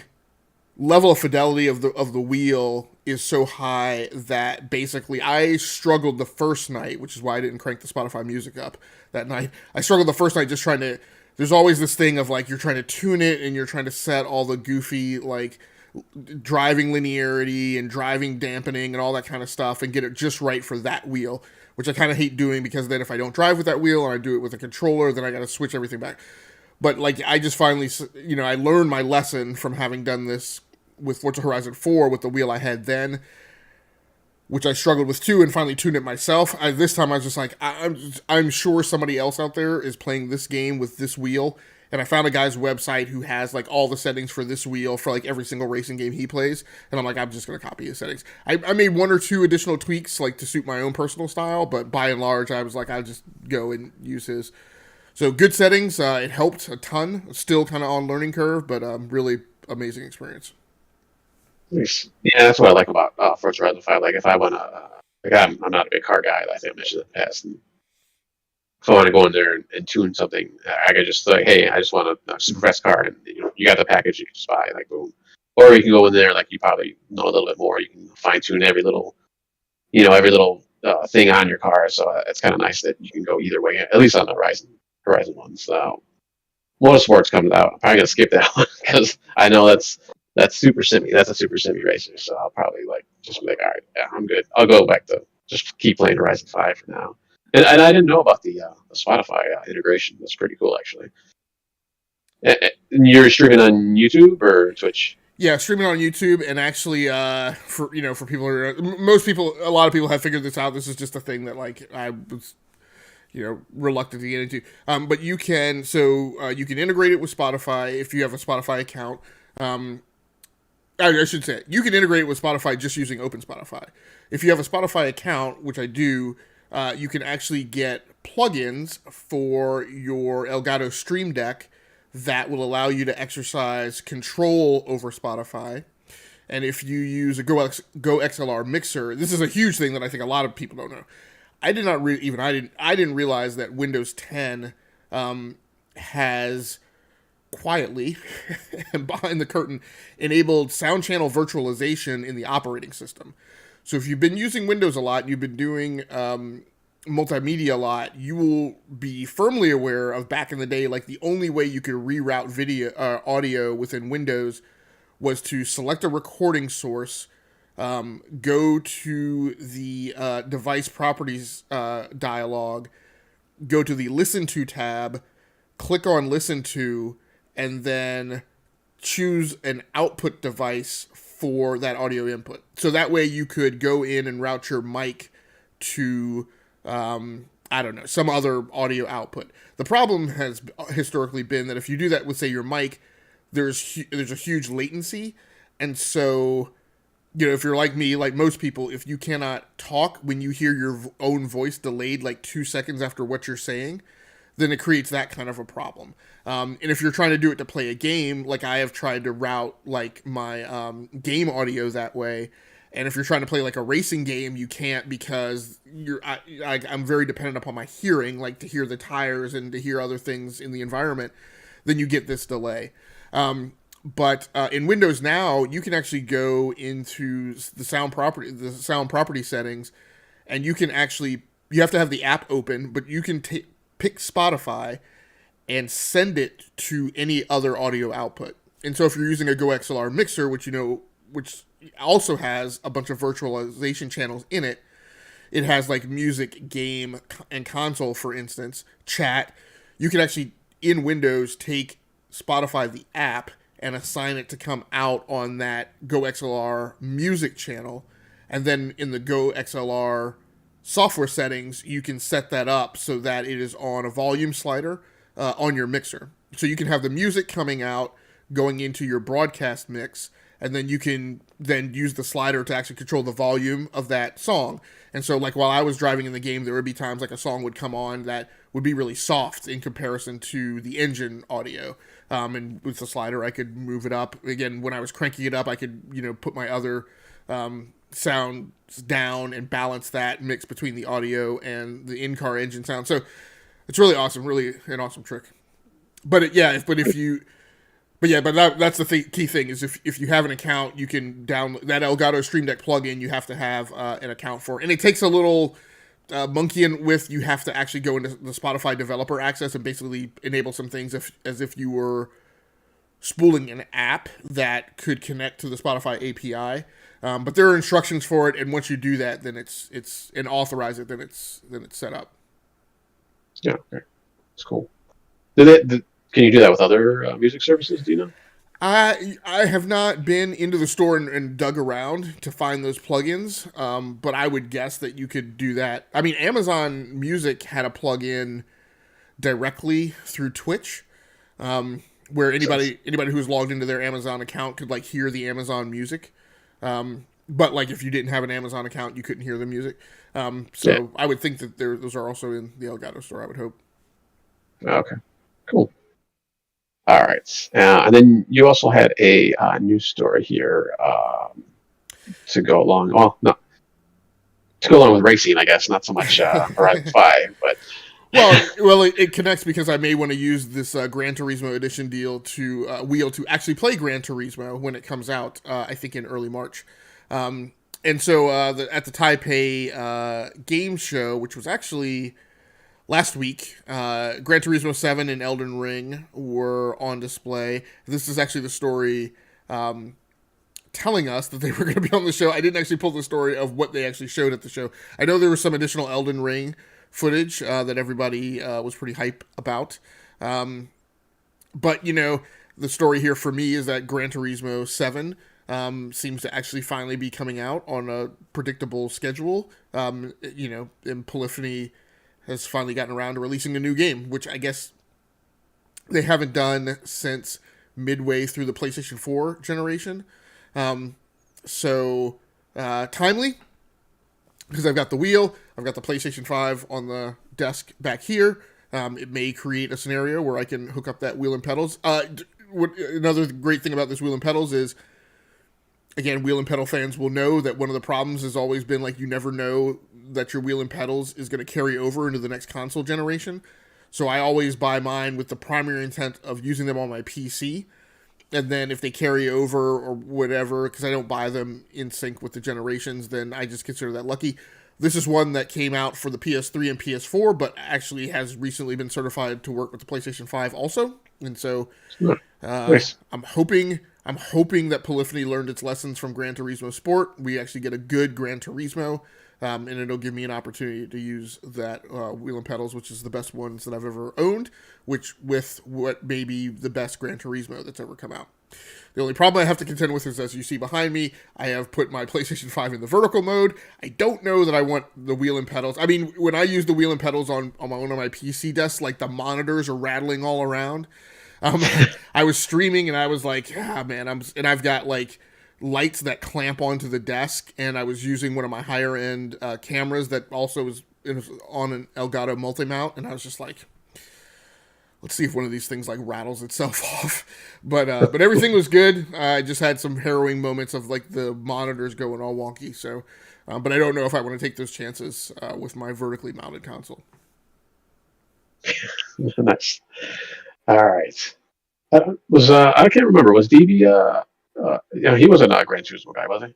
[SPEAKER 2] level of fidelity of the wheel is so high that basically I struggled the first night, which is why I didn't crank the Spotify music up that night. I struggled the first night just trying to, there's always this thing of like you're trying to tune it and you're trying to set all the goofy like driving linearity and driving dampening and all that kind of stuff and get it just right for that wheel, which I kind of hate doing because then if I don't drive with that wheel and I do it with a controller, then I got to switch everything back. But like I just finally, I learned my lesson from having done this with Forza Horizon 4 with the wheel I had then, which I struggled with too, and finally tuned it myself. This time I was just like, I'm sure somebody else out there is playing this game with this wheel, and I found a guy's website who has like all the settings for this wheel for like every single racing game he plays, and I'm like, I'm just gonna copy his settings. I made one or two additional tweaks like to suit my own personal style, but by and large, I was like, I'll just go and use his. So good settings. It helped a ton. Still kind of on learning curve, but really amazing experience.
[SPEAKER 1] Nice. Yeah, that's what I like about Forza Horizon 5. Like, if I want to, like, I'm not a big car guy, like I think I mentioned in the past. And if I want to go in there and tune something, I could just like, hey, I just want a super fast car, and you got the package, you can just buy, like, boom. Or you can go in there, like, you probably know a little bit more. You can fine tune every little thing on your car. So it's kind of nice that you can go either way, at least on the Horizon ones. Motorsports comes out. I'm probably gonna skip that one because I know that's super simi. That's a super simi racer. So I'll probably like just be like, all right, yeah, I'm good. I'll go back to just keep playing Horizon 5 for now. And I didn't know about the Spotify integration. That's pretty cool, actually. And you're streaming on YouTube or Twitch?
[SPEAKER 2] Yeah, streaming on YouTube, and actually, for people who are, most people, a lot of people have figured this out. This is just a thing that like I was, reluctant to get into. But you can, you can integrate it with Spotify if you have a Spotify account. I should say you can integrate it with Spotify just using Open Spotify. If you have a Spotify account, which I do, you can actually get plugins for your Elgato Stream Deck that will allow you to exercise control over Spotify. And if you use a Go XLR mixer, this is a huge thing that I think a lot of people don't know. I did not I didn't realize that Windows 10 has quietly and behind the curtain enabled sound channel virtualization in the operating system. So if you've been using Windows a lot, you've been doing multimedia a lot, you will be firmly aware of back in the day, like the only way you could reroute audio within Windows was to select a recording source, go to the device properties dialog, go to the listen to tab, click on listen to, and then choose an output device for that audio input. So that way you could go in and route your mic to, I don't know, some other audio output. The problem has historically been that if you do that with, say, your mic, there's a huge latency. And so, if you're like me, like most people, if you cannot talk when you hear your own voice delayed like 2 seconds after what you're saying, then it creates that kind of a problem. And if you're trying to do it to play a game, like I have tried to route like my game audio that way. And if you're trying to play like a racing game, you can't because I'm very dependent upon my hearing, like to hear the tires and to hear other things in the environment. Then you get this delay. But in Windows now, you can actually go into the sound property settings, and you can actually, you have to have the app open, but you can pick Spotify and send it to any other audio output. And so if you're using a Go XLR mixer, which also has a bunch of virtualization channels in it, it has like music, game, and console, for instance, chat. You can actually, in Windows, take Spotify, the app, and assign it to come out on that Go XLR music channel. And then in the Go XLR software settings, you can set that up so that it is on a volume slider on your mixer. So you can have the music coming out, going into your broadcast mix, and then you can then use the slider to actually control the volume of that song. And so like while I was driving in the game, there would be times like a song would come on that would be really soft in comparison to the engine audio. And with the slider, I could move it up. Again, when I was cranking it up, I could, put my other sounds down and balance that mix between the audio and the in-car engine sound. So it's really awesome, really an awesome trick. But that's the key thing is if you have an account, you can download that Elgato Stream Deck plugin. You have to have an account for, and it takes a little monkeying with. You have to actually go into the Spotify developer access and basically enable some things as if you were spooling an app that could connect to the Spotify API. But there are instructions for it, and once you do that, then it's and authorize it, then it's set up.
[SPEAKER 1] Yeah, okay. It's cool. Can you do that with other music services? Do you know?
[SPEAKER 2] I have not been into the store and dug around to find those plugins, but I would guess that you could do that. I mean, Amazon Music had a plugin directly through Twitch, where
[SPEAKER 1] Makes sense.
[SPEAKER 2] anybody who's logged into their Amazon account could like hear the Amazon music. But like if you didn't have an Amazon account, you couldn't hear the music.
[SPEAKER 1] Yeah.
[SPEAKER 2] So I would think that those are also in the Elgato store. I would hope.
[SPEAKER 1] Okay. Cool. All right. And then you also had a news story here to go along. Well, no, to go along with racing, I guess. Not so much Horizon 5, but
[SPEAKER 2] It connects because I may want to use this Gran Turismo edition deal to wheel to actually play Gran Turismo when it comes out. I think in early March. And so at the Taipei game show, which was actually last week, Gran Turismo 7 and Elden Ring were on display. This is actually the story telling us that they were going to be on the show. I didn't actually pull the story of what they actually showed at the show. I know there was some additional Elden Ring footage that everybody was pretty hype about. But, you know, the story here for me is that Gran Turismo 7 seems to actually finally be coming out on a predictable schedule. You know, and Polyphony has finally gotten around to releasing a new game, which I guess they haven't done since midway through the PlayStation 4 generation. So timely, because I've got the wheel, I've got the PlayStation 5 on the desk back here. It may create a scenario where I can hook up that wheel and pedals. Another great thing about this wheel and pedals is, again, wheel and pedal fans will know that one of the problems has always been like you never know that your wheel and pedals is going to carry over into the next console generation. So I always buy mine with the primary intent of using them on my PC. And then if they carry over or whatever, because I don't buy them in sync with the generations, then I just consider that lucky. This is one that came out for the PS3 and PS4, but actually has recently been certified to work with the PlayStation 5 also. And so
[SPEAKER 1] nice.
[SPEAKER 2] I'm hoping that Polyphony learned its lessons from Gran Turismo Sport. We actually get a good Gran Turismo, and it'll give me an opportunity to use that wheel and pedals, which is the best ones that I've ever owned, which with what may be the best Gran Turismo that's ever come out. The only problem I have to contend with is, as you see behind me, I have put my PlayStation 5 in the vertical mode. I don't know that I want the wheel and pedals. I mean, when I use the wheel and pedals on one of my PC desks, like the monitors are rattling all around. I was streaming and I was like, man, and I've got like lights that clamp onto the desk, and I was using one of my higher end cameras that also was on an Elgato multi-mount, and I was just like, let's see if one of these things like rattles itself off. But everything was good. I just had some harrowing moments of like the monitors going all wonky. So, but I don't know if I want to take those chances with my vertically mounted console.
[SPEAKER 1] Nice. All right. I can't remember. Was DB he wasn't a Gran Turismo guy, was he?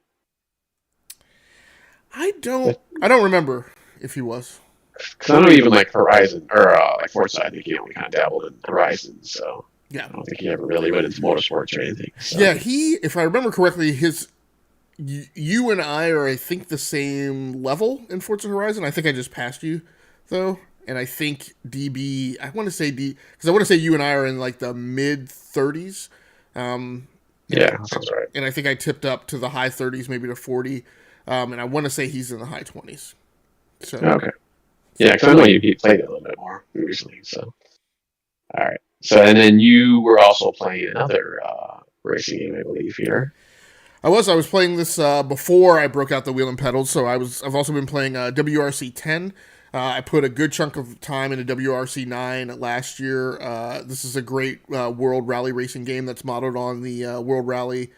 [SPEAKER 2] I don't remember if he was.
[SPEAKER 1] Because I know even like Horizon or like Forza, I think he only kind of dabbled in Horizon, so
[SPEAKER 2] Yeah.
[SPEAKER 1] I don't think he ever really went into motorsports or anything. So.
[SPEAKER 2] Yeah, if I remember correctly, you and I are, I think, the same level in Forza Horizon. I think I just passed you, though. And I think DB, I want to say because I want to say you and I are in like the mid 30s.
[SPEAKER 1] Yeah, that sounds right.
[SPEAKER 2] And I think I tipped up to the high 30s, maybe to 40. And I want to say he's in the high 20s. So
[SPEAKER 1] okay. Yeah, because I know he played it a little bit more recently. So, all right. So, and then you were also playing another racing game, I believe, here.
[SPEAKER 2] I was playing this before I broke out the wheel and pedals. So I've also been playing WRC 10. I put a good chunk of time into WRC 9 last year. This is a great World Rally racing game that's modeled on the World Rally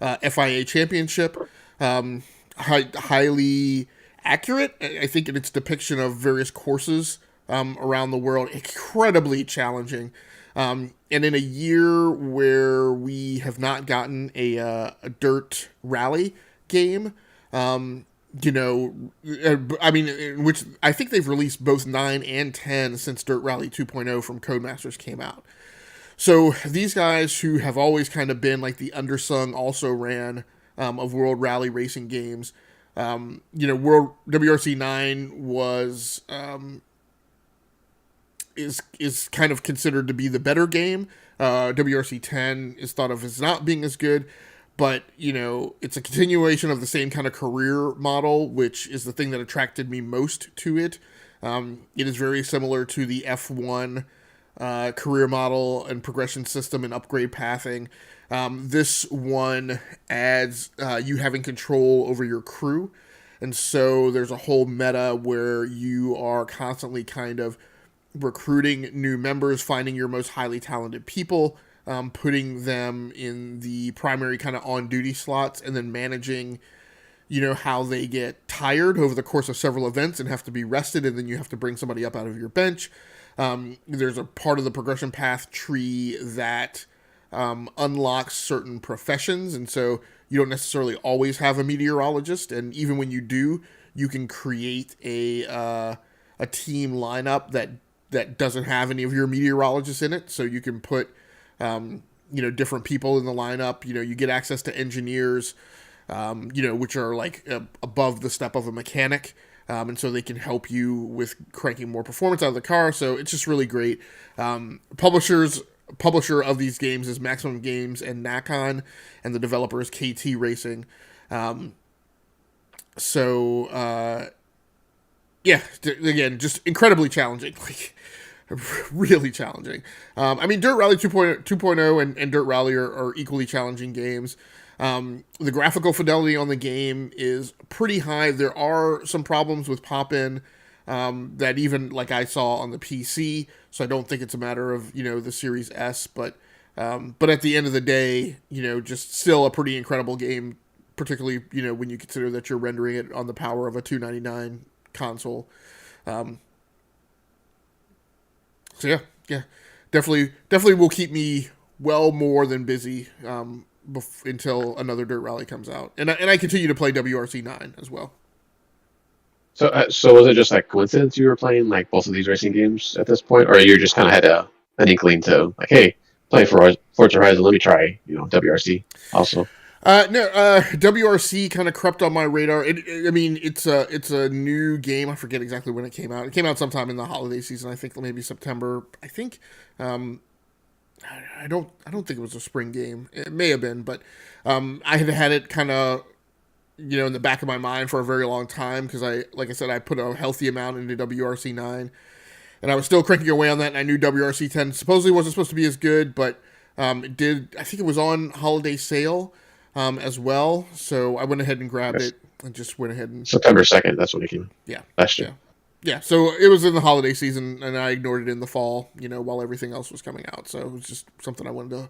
[SPEAKER 2] FIA Championship. Highly accurate, I think, in its depiction of various courses around the world. Incredibly challenging. And in a year where we have not gotten a dirt rally game, you know, I mean, in which I think they've released both 9 and 10 since Dirt Rally 2.0 from Codemasters came out. So these guys who have always kind of been like the undersung also ran of World Rally racing games. World WRC 9 was is kind of considered to be the better game. WRC 10 is thought of as not being as good, but it's a continuation of the same kind of career model, which is the thing that attracted me most to it. It is very similar to the F1 career model and progression system and upgrade pathing. This one adds you having control over your crew. And so there's a whole meta where you are constantly kind of recruiting new members, finding your most highly talented people, putting them in the primary kind of on-duty slots, and then managing, how they get tired over the course of several events and have to be rested, and then you have to bring somebody up out of your bench. There's a part of the progression path tree that unlocks certain professions, and so you don't necessarily always have a meteorologist, and even when you do, you can create a team lineup that doesn't have any of your meteorologists in it, so you can put different people in the lineup. You get access to engineers, which are like above the step of a mechanic, and so they can help you with cranking more performance out of the car. So it's just really great. Publisher of these games is Maximum Games and Nacon, and the developer is KT Racing. Again, just incredibly challenging, like really challenging. Dirt Rally 2.0 and Dirt Rally are equally challenging games. The graphical fidelity on the game is pretty high. There are some problems with pop-in that even like I saw on the PC, so I don't think it's a matter of the Series S, but at the end of the day, just still a pretty incredible game, particularly when you consider that you're rendering it on the power of a $299 console. So yeah, definitely will keep me well more than busy until another Dirt Rally comes out, and I continue to play WRC 9 as well.
[SPEAKER 1] So was it just like coincidence you were playing like both of these racing games at this point, or you just kind of had an inkling to like, hey, play for Forza Horizon, let me try WRC also?
[SPEAKER 2] No, WRC kind of crept on my radar. It's a new game. I forget exactly when it came out. It came out sometime in the holiday season. I think maybe September. I think. I don't think it was a spring game. It may have been, but I had it kind of in the back of my mind for a very long time because like I said, I put a healthy amount into WRC 9, and I was still cranking away on that. And I knew WRC 10 supposedly wasn't supposed to be as good, but it did. I think it was on holiday sale as well, so I went ahead and grabbed it and just went ahead and
[SPEAKER 1] September 2nd. That's when it came.
[SPEAKER 2] Yeah,
[SPEAKER 1] last year.
[SPEAKER 2] Yeah. So it was in the holiday season, and I ignored it in the fall, while everything else was coming out. So it was just something I wanted to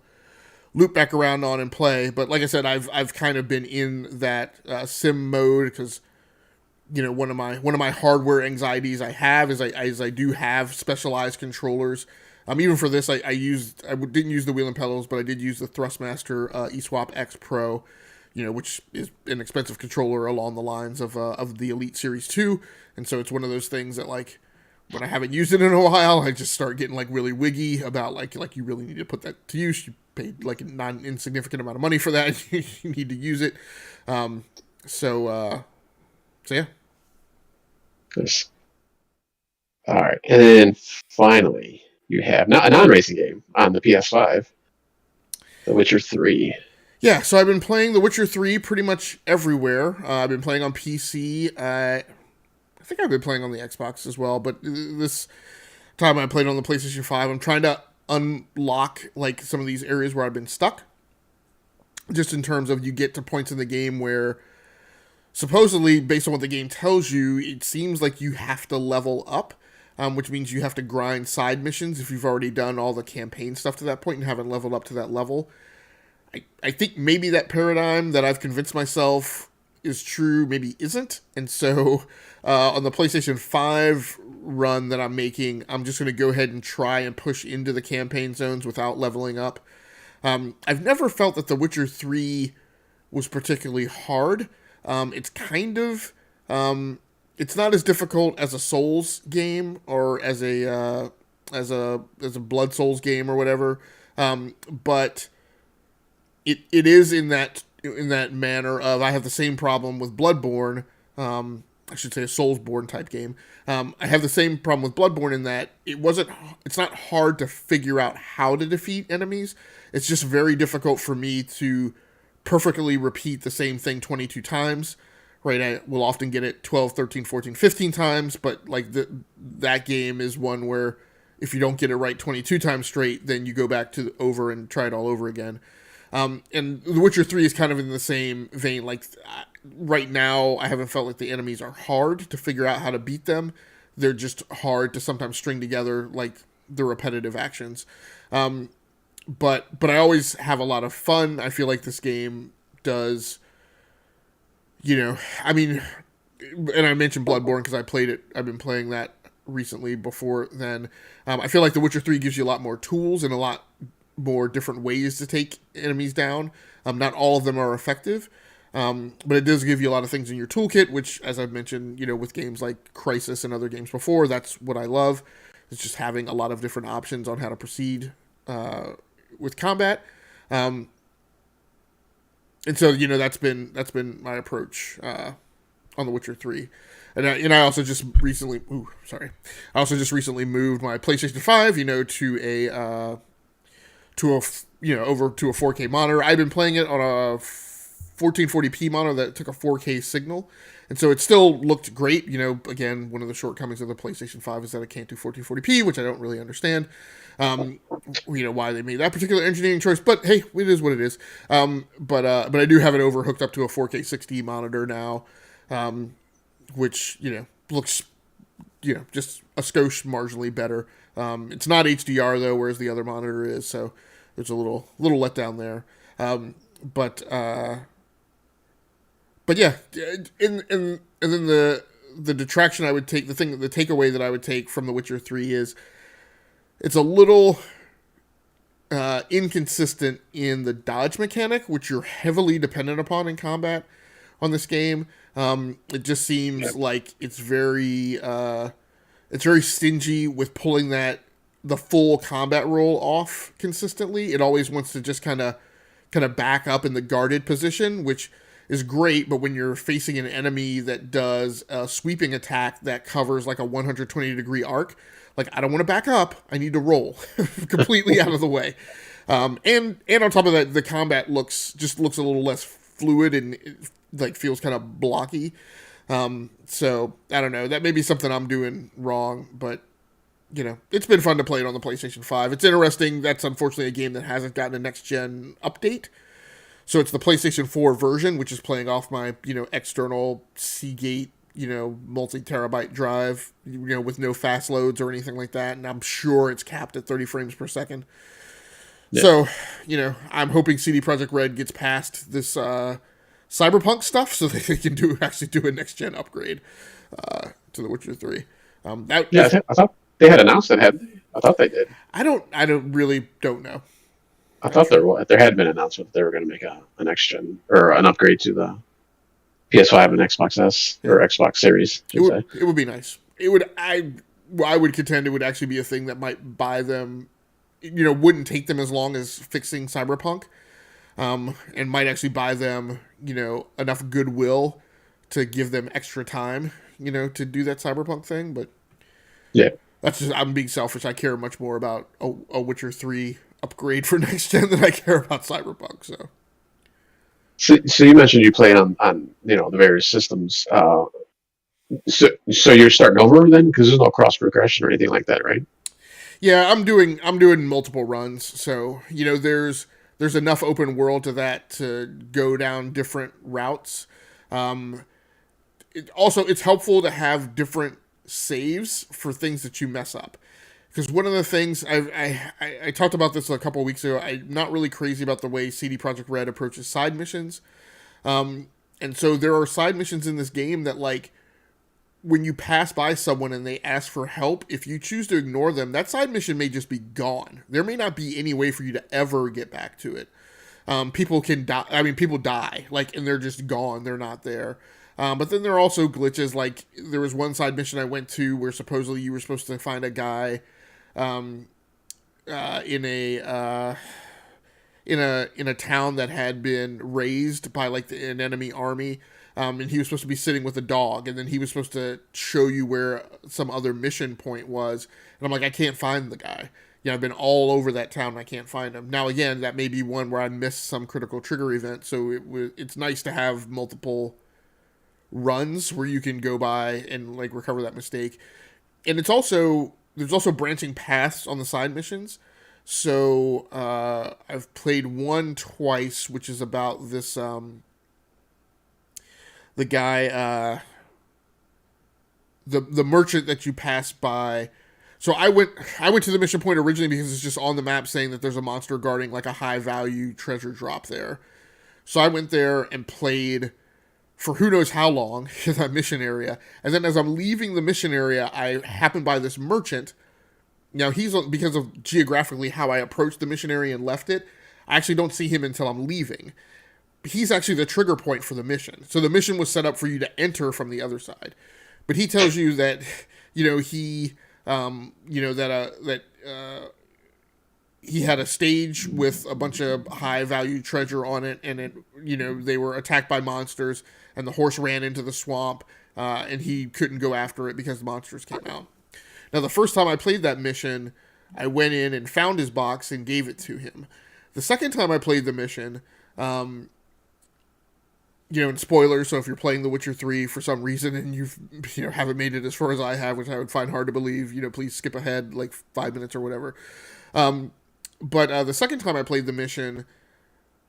[SPEAKER 2] loop back around on and play. But like I said, I've kind of been in that sim mode because one of my hardware anxieties I have is I do have specialized controllers. Even for this, I didn't use the wheel and pedals, but I did use the Thrustmaster eSwap X Pro, which is an expensive controller along the lines of the Elite Series 2. And so it's one of those things that, like, when I haven't used it in a while, I just start getting, like, really wiggy about, like you really need to put that to use. You paid, like, a non-insignificant amount of money for that. You need to use it. So yeah.
[SPEAKER 1] Nice. All right. And then finally, you have a non-racing game on the PS5, The Witcher 3.
[SPEAKER 2] Yeah, so I've been playing The Witcher 3 pretty much everywhere. I've been playing on PC. I think I've been playing on the Xbox as well, but this time I played on the PlayStation 5. I'm trying to unlock like some of these areas where I've been stuck. Just in terms of you get to points in the game where supposedly, based on what the game tells you, it seems like you have to level up. Which means you have to grind side missions if you've already done all the campaign stuff to that point and haven't leveled up to that level. I think maybe that paradigm that I've convinced myself is true maybe isn't. And so on the PlayStation 5 run that I'm making, I'm just going to go ahead and try and push into the campaign zones without leveling up. I've never felt that The Witcher 3 was particularly hard. It's kind of... it's not as difficult as a Souls game or as a Blood Souls game or whatever, but it is in that manner of I have the same problem with Bloodborne, I should say a Soulsborne type game. I have the same problem with Bloodborne in that it's not hard to figure out how to defeat enemies. It's just very difficult for me to perfectly repeat the same thing 22 times. Right, I will often get it 12, 13, 14, 15 times, but like that game is one where if you don't get it right 22 times straight, then you go back to over and try it all over again. And The Witcher 3 is kind of in the same vein. Like, right now, I haven't felt like the enemies are hard to figure out how to beat them. They're just hard to sometimes string together, like the repetitive actions. But I always have a lot of fun. I feel like this game does, I mean, and I mentioned Bloodborne because I played it. I've been playing that recently before then. I feel like The Witcher 3 gives you a lot more tools and a lot more different ways to take enemies down. Not all of them are effective, but it does give you a lot of things in your toolkit, which, as I've mentioned, with games like Crisis and other games before, that's what I love. It's just having a lot of different options on how to proceed with combat. And so, that's been my approach on The Witcher 3. And I also just recently, I also just recently moved my PlayStation 5, over to a 4K monitor. I've been playing it on a 1440p monitor that took a 4K signal, and so it still looked great. Again, one of the shortcomings of the PlayStation 5 is that it can't do 1440p, which I don't really understand. Why they made that particular engineering choice, but hey, it is what it is. But I do have it hooked up to a 4K 60 monitor now, which looks just a skosh marginally better. It's not HDR though, whereas the other monitor is, so there's a little letdown there. But yeah, and then the detraction I would take, the takeaway that I would take from The Witcher 3 is it's a little inconsistent in the dodge mechanic, which you're heavily dependent upon in combat on this game. It just seems like it's very stingy with pulling the full combat roll off consistently. It always wants to just kind of back up in the guarded position, which is great, but when you're facing an enemy that does a sweeping attack that covers like a 120 degree arc, like, I don't want to back up. I need to roll completely out of the way. And on top of that, the combat looks a little less fluid and like feels kind of blocky. So I don't know. That may be something I'm doing wrong, but it's been fun to play it on the PlayStation 5. It's interesting. That's unfortunately a game that hasn't gotten a next gen update. So it's the PlayStation 4 version, which is playing off my, external Seagate, multi-terabyte drive, with no fast loads or anything like that. And I'm sure it's capped at 30 frames per second. Yeah. So, I'm hoping CD Projekt Red gets past this Cyberpunk stuff so that they can actually do a next-gen upgrade to The Witcher 3.
[SPEAKER 1] I thought they had announced it, hadn't they? I thought they did.
[SPEAKER 2] I don't know.
[SPEAKER 1] I thought there had been an announcement that they were going to make a next-gen or an upgrade to the PS5 and Xbox S or Xbox Series.
[SPEAKER 2] It would be nice. I would contend it would actually be a thing that might buy them, wouldn't take them as long as fixing Cyberpunk, and might actually buy them, enough goodwill to give them extra time, to do that Cyberpunk thing. But
[SPEAKER 1] yeah,
[SPEAKER 2] that's just, I'm being selfish. I care much more about a Witcher 3 upgrade for next gen than I care about Cyberpunk.
[SPEAKER 1] So you mentioned you play on the various systems. So you're starting over then, because there's no cross progression or anything like that, right?
[SPEAKER 2] Yeah, I'm doing multiple runs. So there's enough open world to that to go down different routes. It's helpful to have different saves for things that you mess up. Because one of the things I talked about this a couple of weeks ago, I'm not really crazy about the way CD Projekt Red approaches side missions, and so there are side missions in this game that, like, when you pass by someone and they ask for help, if you choose to ignore them, that side mission may just be gone. There may not be any way for you to ever get back to it. People can die. I mean, people die, like, and they're just gone. They're not there. But then there are also glitches. Like, there was one side mission I went to where supposedly you were supposed to find a guy in a town that had been razed by, like, an enemy army, and he was supposed to be sitting with a dog, and then he was supposed to show you where some other mission point was. And I'm like, I can't find the guy. I've been all over that town and I can't find him. Now, again, that may be one where I missed some critical trigger event, so it's nice to have multiple runs where you can go by and like recover that mistake. And there's also branching paths on the side missions. So I've played one twice, which is about this the guy the merchant that you pass by. So I went to the mission point originally because it's just on the map saying that there's a monster guarding like a high value treasure drop there. So I went there and played for who knows how long in that mission area. And then as I'm leaving the mission area, I happen by this merchant. Now he's, because of geographically how I approached the mission area and left it, I actually don't see him until I'm leaving. He's actually the trigger point for the mission. So the mission was set up for you to enter from the other side. But he tells you that, he... that he had a stage with a bunch of high value treasure on it, and they were attacked by monsters, and the horse ran into the swamp, and he couldn't go after it because the monsters came out. Now, the first time I played that mission, I went in and found his box and gave it to him. The second time I played the mission, and spoilers, so if you're playing The Witcher 3 for some reason and you've, haven't made it as far as I have, which I would find hard to believe, please skip ahead like 5 minutes or whatever. But the second time I played the mission,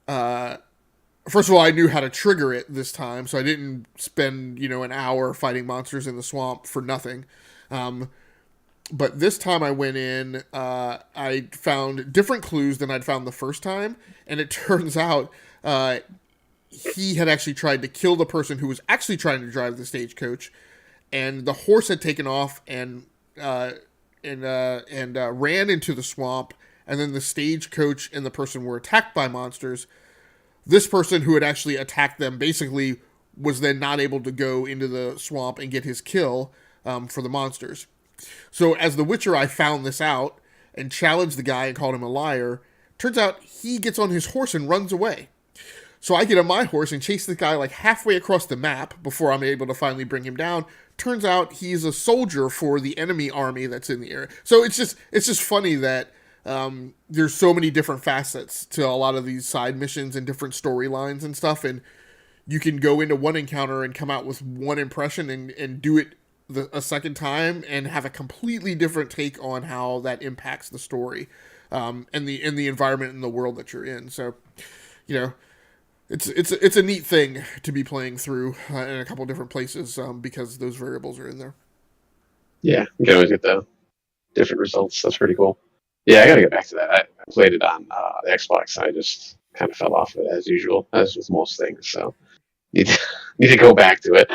[SPEAKER 2] first of all, I knew how to trigger it this time, so I didn't spend, an hour fighting monsters in the swamp for nothing. But this time I went in, I found different clues than I'd found the first time, and it turns out he had actually tried to kill the person who was actually trying to drive the stagecoach, and the horse had taken off and ran into the swamp, and then the stagecoach and the person were attacked by monsters. This person who had actually attacked them basically was then not able to go into the swamp and get his kill for the monsters. So as the Witcher, I found this out and challenged the guy and called him a liar. Turns out he gets on his horse and runs away. So I get on my horse and chase the guy like halfway across the map before I'm able to finally bring him down. Turns out he's a soldier for the enemy army that's in the area. So it's just funny that there's so many different facets to a lot of these side missions and different storylines and stuff. And you can go into one encounter and come out with one impression and do it a second time and have a completely different take on how that impacts the story and the environment and the world that you're in. So, It's a neat thing to be playing through in a couple different places because those variables are in there.
[SPEAKER 1] Yeah, you can always get the different results. That's pretty cool. Yeah, I gotta get back to that. I played it on the Xbox. I just kind of fell off of it as usual, as with most things. So need to go back to it.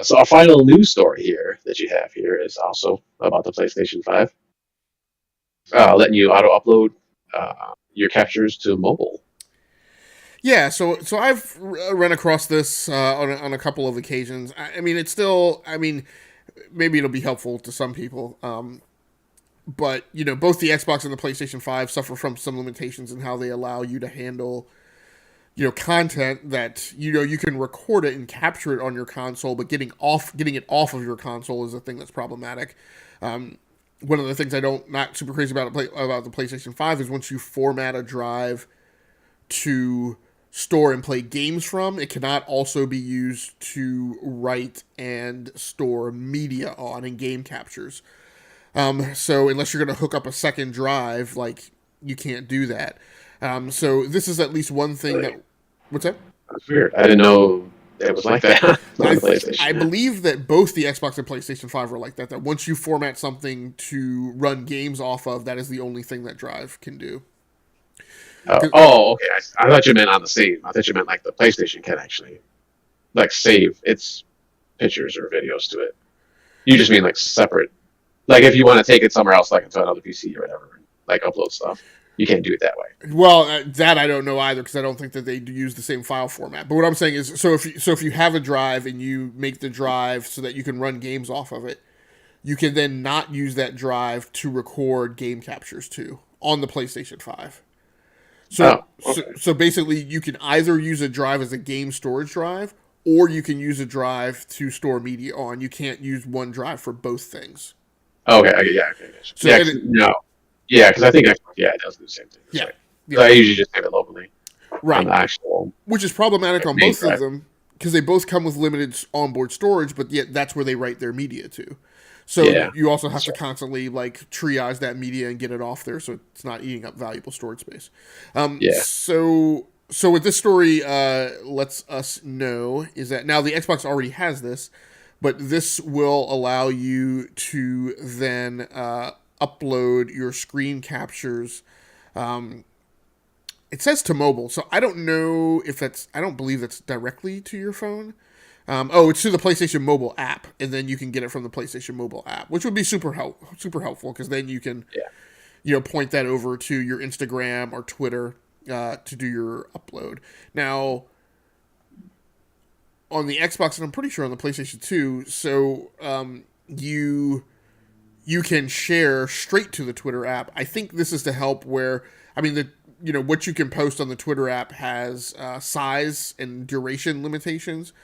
[SPEAKER 1] So our final news story here that you have here is also about the PlayStation 5, letting you auto-upload your captures to mobile.
[SPEAKER 2] Yeah, so I've run across this on a couple of occasions. I mean, it's still, maybe it'll be helpful to some people. But, both the Xbox and the PlayStation 5 suffer from some limitations in how they allow you to handle, content that, you can record it and capture it on your console, but getting it off of your console is a thing that's problematic. One of the things not super crazy about the PlayStation 5 is once you format a drive to store and play games from, it cannot also be used to write and store media on in game captures. So unless you're going to hook up a second drive, you can't do that. So this is at least one thing that... What's that?
[SPEAKER 1] That's weird. I didn't know it was like that on the PlayStation.
[SPEAKER 2] I believe that both the Xbox and PlayStation 5 are like that, that once you format something to run games off of, that is the only thing that drive can do.
[SPEAKER 1] Okay. I thought you meant on the same. I thought you meant the PlayStation can actually save its pictures or videos to it. You just mean separate. If you want to take it somewhere else, into another PC or whatever, upload stuff. You can't do it that way.
[SPEAKER 2] Well, that I don't know either because I don't think that they use the same file format. But what I'm saying is, so if you have a drive and you make the drive so that you can run games off of it, you can then not use that drive to record game captures to on the PlayStation 5. So basically, you can either use a drive as a game storage drive, or you can use a drive to store media on. You can't use one drive for both things.
[SPEAKER 1] Okay, okay, yeah, okay, gotcha.
[SPEAKER 2] So
[SPEAKER 1] Yeah, no, yeah, because I think Xbox, yeah, it does do the same thing. That's
[SPEAKER 2] yeah,
[SPEAKER 1] right.
[SPEAKER 2] yeah,
[SPEAKER 1] 'Cause I usually just have it locally on
[SPEAKER 2] right.
[SPEAKER 1] the actual
[SPEAKER 2] Which is problematic on
[SPEAKER 1] main
[SPEAKER 2] both of
[SPEAKER 1] drive.
[SPEAKER 2] them because they both come with limited onboard storage, but yet that's where they write their media to. So
[SPEAKER 1] Yeah,
[SPEAKER 2] you also have
[SPEAKER 1] that's
[SPEAKER 2] to
[SPEAKER 1] right.
[SPEAKER 2] constantly like triage that media and get it off there so it's not eating up valuable storage space.
[SPEAKER 1] Yeah,
[SPEAKER 2] So what this story lets us know is that now the Xbox already has this, but this will allow you to then upload your screen captures. It says to mobile, so I don't know if that's. I don't believe that's directly to your phone. It's to the PlayStation Mobile app, and then you can get it from the PlayStation Mobile app, which would be super helpful because then you can
[SPEAKER 1] yeah,
[SPEAKER 2] point that over to your Instagram or Twitter to do your upload. Now on the Xbox, and I'm pretty sure on the PlayStation 2, so you can share straight to the Twitter app. I think this is to help where what you can post on the Twitter app has size and duration limitations.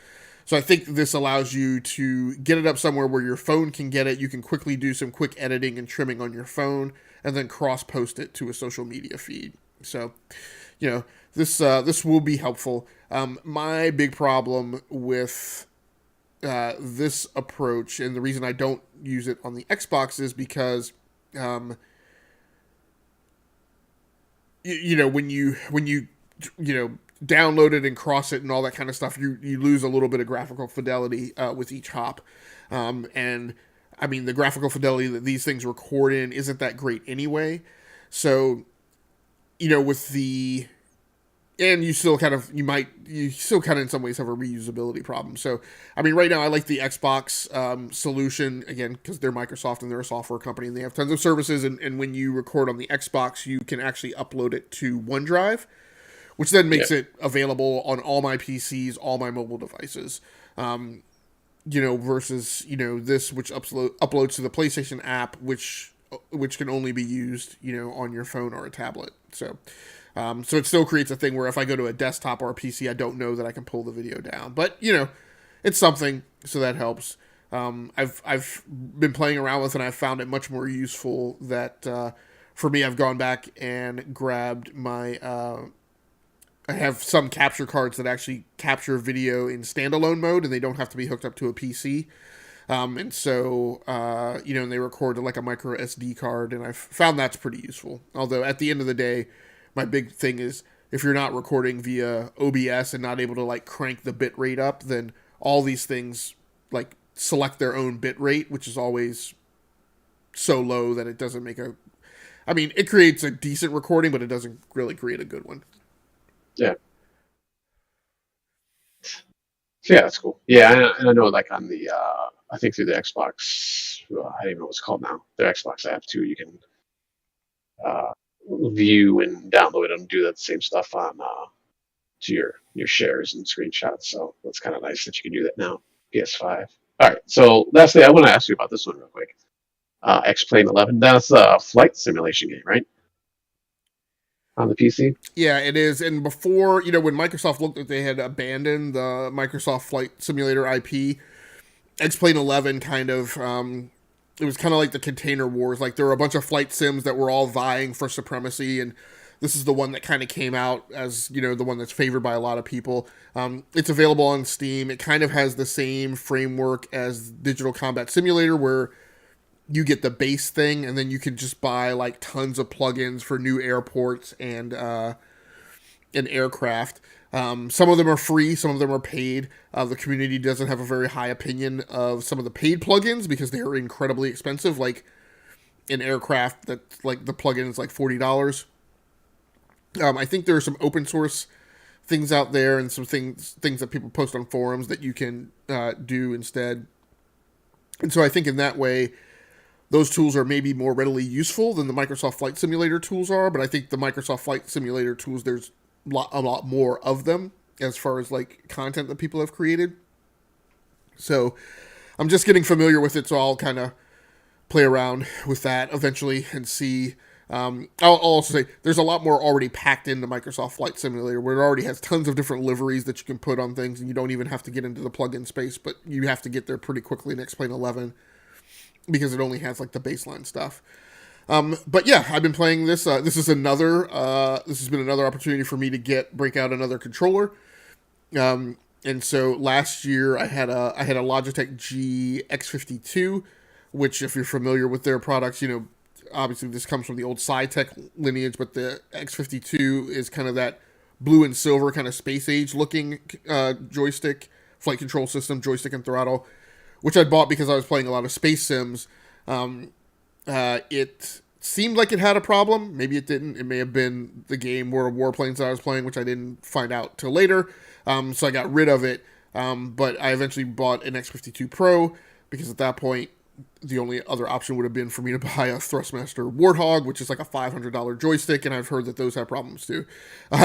[SPEAKER 2] So I think this allows you to get it up somewhere where your phone can get it. You can quickly do some quick editing and trimming on your phone, and then cross post it to a social media feed. So, this will be helpful. My big problem with this approach, and the reason I don't use it on the Xbox, is because when you download it and cross it and all that kind of stuff, you lose a little bit of graphical fidelity with each hop, and I mean the graphical fidelity that these things record in isn't that great anyway. So with the and you still kind of in some ways have a reusability problem. So I mean right now I like the Xbox solution again because they're Microsoft and they're a software company and they have tons of services, and when you record on the Xbox you can actually upload it to OneDrive, which then
[SPEAKER 1] yeah,
[SPEAKER 2] makes it available on all my PCs, all my mobile devices. Versus this, which uploads to the PlayStation app, which can only be used on your phone or a tablet. So it still creates a thing where if I go to a desktop or a PC, I don't know that I can pull the video down. But it's something, so that helps. I've been playing around with it, and I've found it much more useful. That for me, I've gone back and grabbed my. I have some capture cards that actually capture video in standalone mode, and they don't have to be hooked up to a PC. And so, and they record to like a micro SD card, and I've found that's pretty useful. Although at the end of the day, my big thing is if you're not recording via OBS and not able to like crank the bit rate up, then all these things like select their own bit rate, which is always so low that it doesn't make a. I mean, it creates a decent recording, but it doesn't really create a good one.
[SPEAKER 1] yeah. So yeah, that's cool. Yeah, and I know like on the I think through the Xbox, I don't even know what it's called now. The Xbox app too. You can uh, view and download and do that same stuff on to your shares and screenshots. So that's kind of nice that you can do that now. PS5. All right. So lastly, I want to ask you about this one real quick. X-Plane 11. That's a flight simulation game, right? On the PC.
[SPEAKER 2] Yeah, it is. And before, when Microsoft looked like they had abandoned the Microsoft Flight Simulator IP, X-Plane 11 kind of, it was kind of like the Container Wars. Like there were a bunch of flight sims that were all vying for supremacy, and this is the one that kind of came out as, the one that's favored by a lot of people. It's available on Steam. It kind of has the same framework as Digital Combat Simulator, where you get the base thing, and then you can just buy like tons of plugins for new airports and aircraft. Some of them are free, some of them are paid. The community doesn't have a very high opinion of some of the paid plugins because they are incredibly expensive. Like an aircraft that like the plugin is like $40. I think there are some open source things out there and some things that people post on forums that you can do instead. And so I think in that way, those tools are maybe more readily useful than the Microsoft Flight Simulator tools are, but I think the Microsoft Flight Simulator tools, there's a lot more of them as far as like content that people have created. So I'm just getting familiar with it, so I'll kind of play around with that eventually and see I'll also say there's a lot more already packed into Microsoft Flight Simulator, where it already has tons of different liveries that you can put on things, and you don't even have to get into the plugin space, but you have to get there pretty quickly in X-Plane 11 because it only has like the baseline stuff. But yeah, I've been playing this. This has been another opportunity for me to break out another controller. And so last year I had a Logitech G X52, which, if you're familiar with their products, obviously this comes from the old Sci-Tech lineage, but the X52 is kind of that blue and silver kind of space age looking joystick, flight control system, joystick and throttle, which I bought because I was playing a lot of space sims. It seemed like it had a problem. Maybe it didn't. It may have been the game World of Warplanes that I was playing, which I didn't find out till later. So I got rid of it. But I eventually bought an X52 Pro because at that point, the only other option would have been for me to buy a Thrustmaster Warthog, which is like a $500 joystick, and I've heard that those have problems too.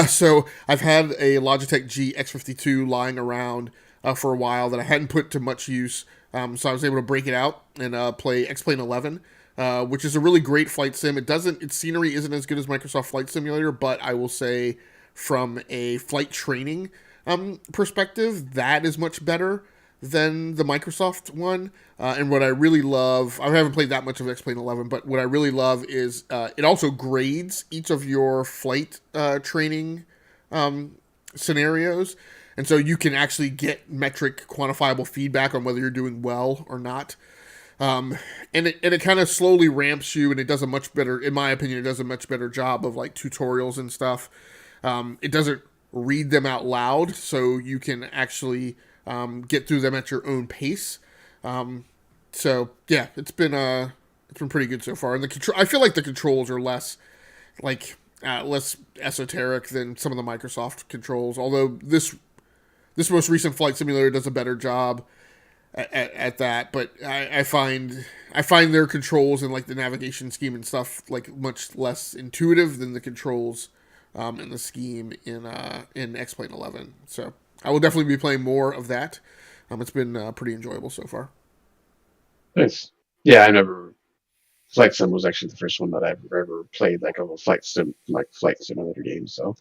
[SPEAKER 2] So I've had a Logitech G X52 lying around for a while that I hadn't put to much use. So I was able to break it out and play X-Plane 11, which is a really great flight sim. Its scenery isn't as good as Microsoft Flight Simulator, but I will say from a flight training perspective, that is much better than the Microsoft one. And what I really love, I haven't played that much of X-Plane 11, but what I really love is it also grades each of your flight training scenarios. And so you can actually get metric, quantifiable feedback on whether you're doing well or not. And it kind of slowly ramps you, and it does a much better, in my opinion, it does a much better job of like tutorials and stuff. It doesn't read them out loud, so you can actually get through them at your own pace. So yeah, it's been pretty good so far. And I feel like the controls are less esoteric than some of the Microsoft controls. Although this most recent flight simulator does a better job at that, but I find their controls and like the navigation scheme and stuff like much less intuitive than the controls and the scheme in X-Plane 11. So I will definitely be playing more of that. It's been pretty enjoyable so far.
[SPEAKER 1] Nice. Yeah, I never. Flight Sim was actually the first one that I've ever played, like a flight simulator game. So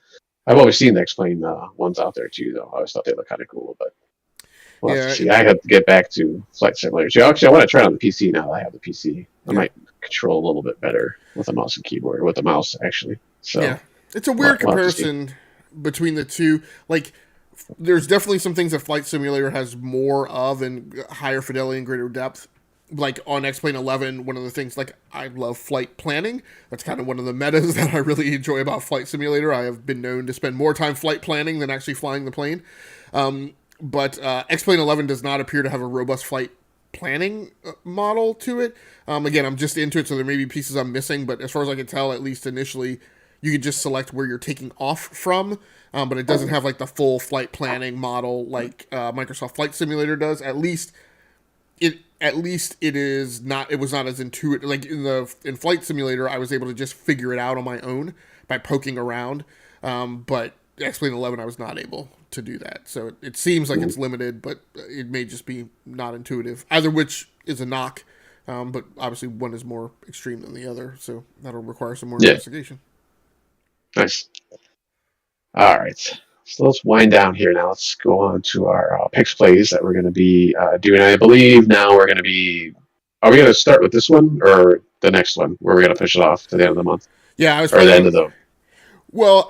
[SPEAKER 1] I've always seen the X-Plane ones out there too, though. I always thought they looked kind of cool, but we'll have to see. I have to get back to flight simulator too. Actually, I want to try it on the PC now that I have the PC. I might control a little bit better with a mouse and keyboard, with the mouse actually. So
[SPEAKER 2] yeah, it's a weird comparison between the two. Like, there's definitely some things that Flight Simulator has more of and higher fidelity and greater depth. Like on X-Plane 11, one of the things, like, I love flight planning. That's kind of one of the metas that I really enjoy about Flight Simulator. I have been known to spend more time flight planning than actually flying the plane. But X-Plane 11 does not appear to have a robust flight planning model to it. Again, I'm just into it, so there may be pieces I'm missing, but as far as I can tell, at least initially, you can just select where you're taking off from, but it doesn't have like the full flight planning model like Microsoft Flight Simulator does. At least it is not. It was not as intuitive. Like in Flight Simulator, I was able to just figure it out on my own by poking around. But X-Plane 11, I was not able to do that. So it seems like it's limited, but it may just be not intuitive. Either which is a knock, but obviously one is more extreme than the other, so that'll require some more investigation.
[SPEAKER 1] Nice. All right. So let's wind down here now. Let's go on to our picks plays that we're going to be doing. I believe now we're going to be. Are we going to start with this one or the next one? Where we're going to push it off to the end of the month?
[SPEAKER 2] Yeah, I was.
[SPEAKER 1] Or the end of the.
[SPEAKER 2] Well,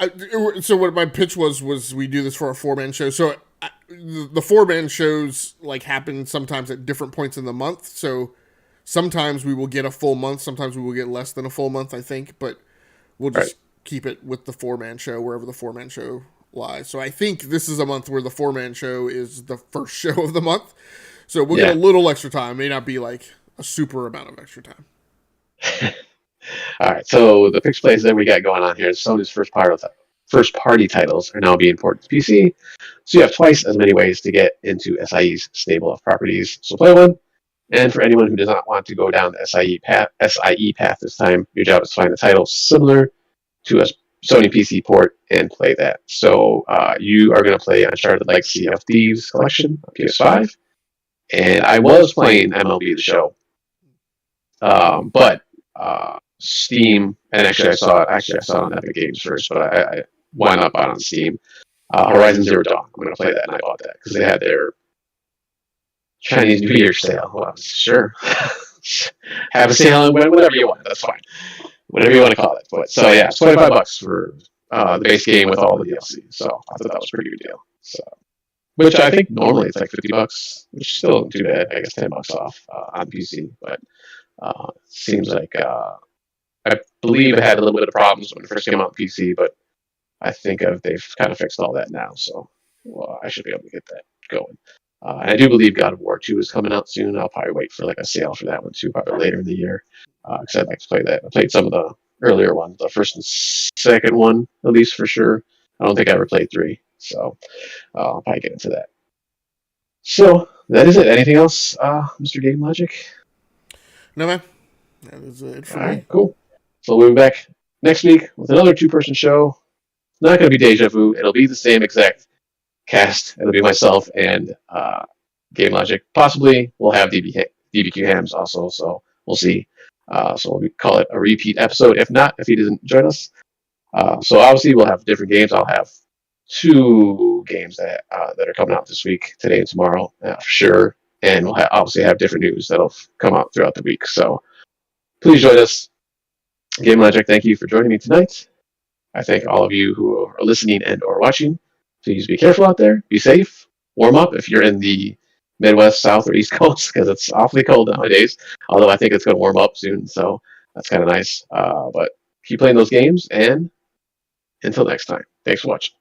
[SPEAKER 2] so what my pitch was we do this for a 4-man show. So the 4-man shows like happen sometimes at different points in the month. So sometimes we will get a full month. Sometimes we will get less than a full month, I think. But we'll just keep it with the 4-man show wherever the 4-man show lies. So I think this is a month where the 4-man show is the first show of the month. So we'll get a little extra time. It may not be like a super amount of extra time.
[SPEAKER 1] All right, so the picks plays that we got going on here is Sony's first-party titles are now being ported to PC. So you have twice as many ways to get into SIE's stable of properties. So play one. And for anyone who does not want to go down the SIE path this time, your job is to find a title similar to a Sony PC port and play that. So you are going to play Uncharted Legacy of Thieves Collection on PS5. And I was playing MLB The Show. But Steam, and actually I saw it on Epic Games first, but I wound up on Steam. Horizon Zero Dawn. I'm going to play that, and I bought that because they had their Chinese New Year sale. Well, sure. Have a sale and whatever you want. That's fine. Whatever you want to call it. But so yeah, it's $25 for the base game with all the DLC. So I thought that was a pretty good deal. So, which I think normally it's like $50, which is still not too bad. I guess $10 off on PC. But seems like I believe it had a little bit of problems when it first came out on PC, but I think they've kind of fixed all that now. So I should be able to get that going. And I do believe God of War 2 is coming out soon. I'll probably wait for like a sale for that one too, probably later in the year. Because I'd like to play that. I played some of the earlier ones, the first and second one, at least for sure. I don't think I ever played 3, so I'll probably get into that. So that is it. Anything else, Mr. Game Logic?
[SPEAKER 2] No, man. That is it for
[SPEAKER 1] All
[SPEAKER 2] me.
[SPEAKER 1] right, cool. So we'll be back next week with another 2-person show. Not going to be Deja Vu. It'll be the same exact cast. It'll be myself and Game Logic. Possibly we'll have DBQ Hams also, so we'll see. So we'll call it a repeat episode. If not, if he doesn't join us. So obviously we'll have different games. I'll have 2 games that are coming out this week, today and tomorrow, for sure. And we'll obviously have different news that'll come out throughout the week. So please join us. Game Logic, thank you for joining me tonight. I thank all of you who are listening and or watching. Please be careful out there. Be safe. Warm up if you're in the Midwest, South, or East Coast, because it's awfully cold nowadays. Although I think it's going to warm up soon, so that's kind of nice. But keep playing those games, and until next time, thanks for watching.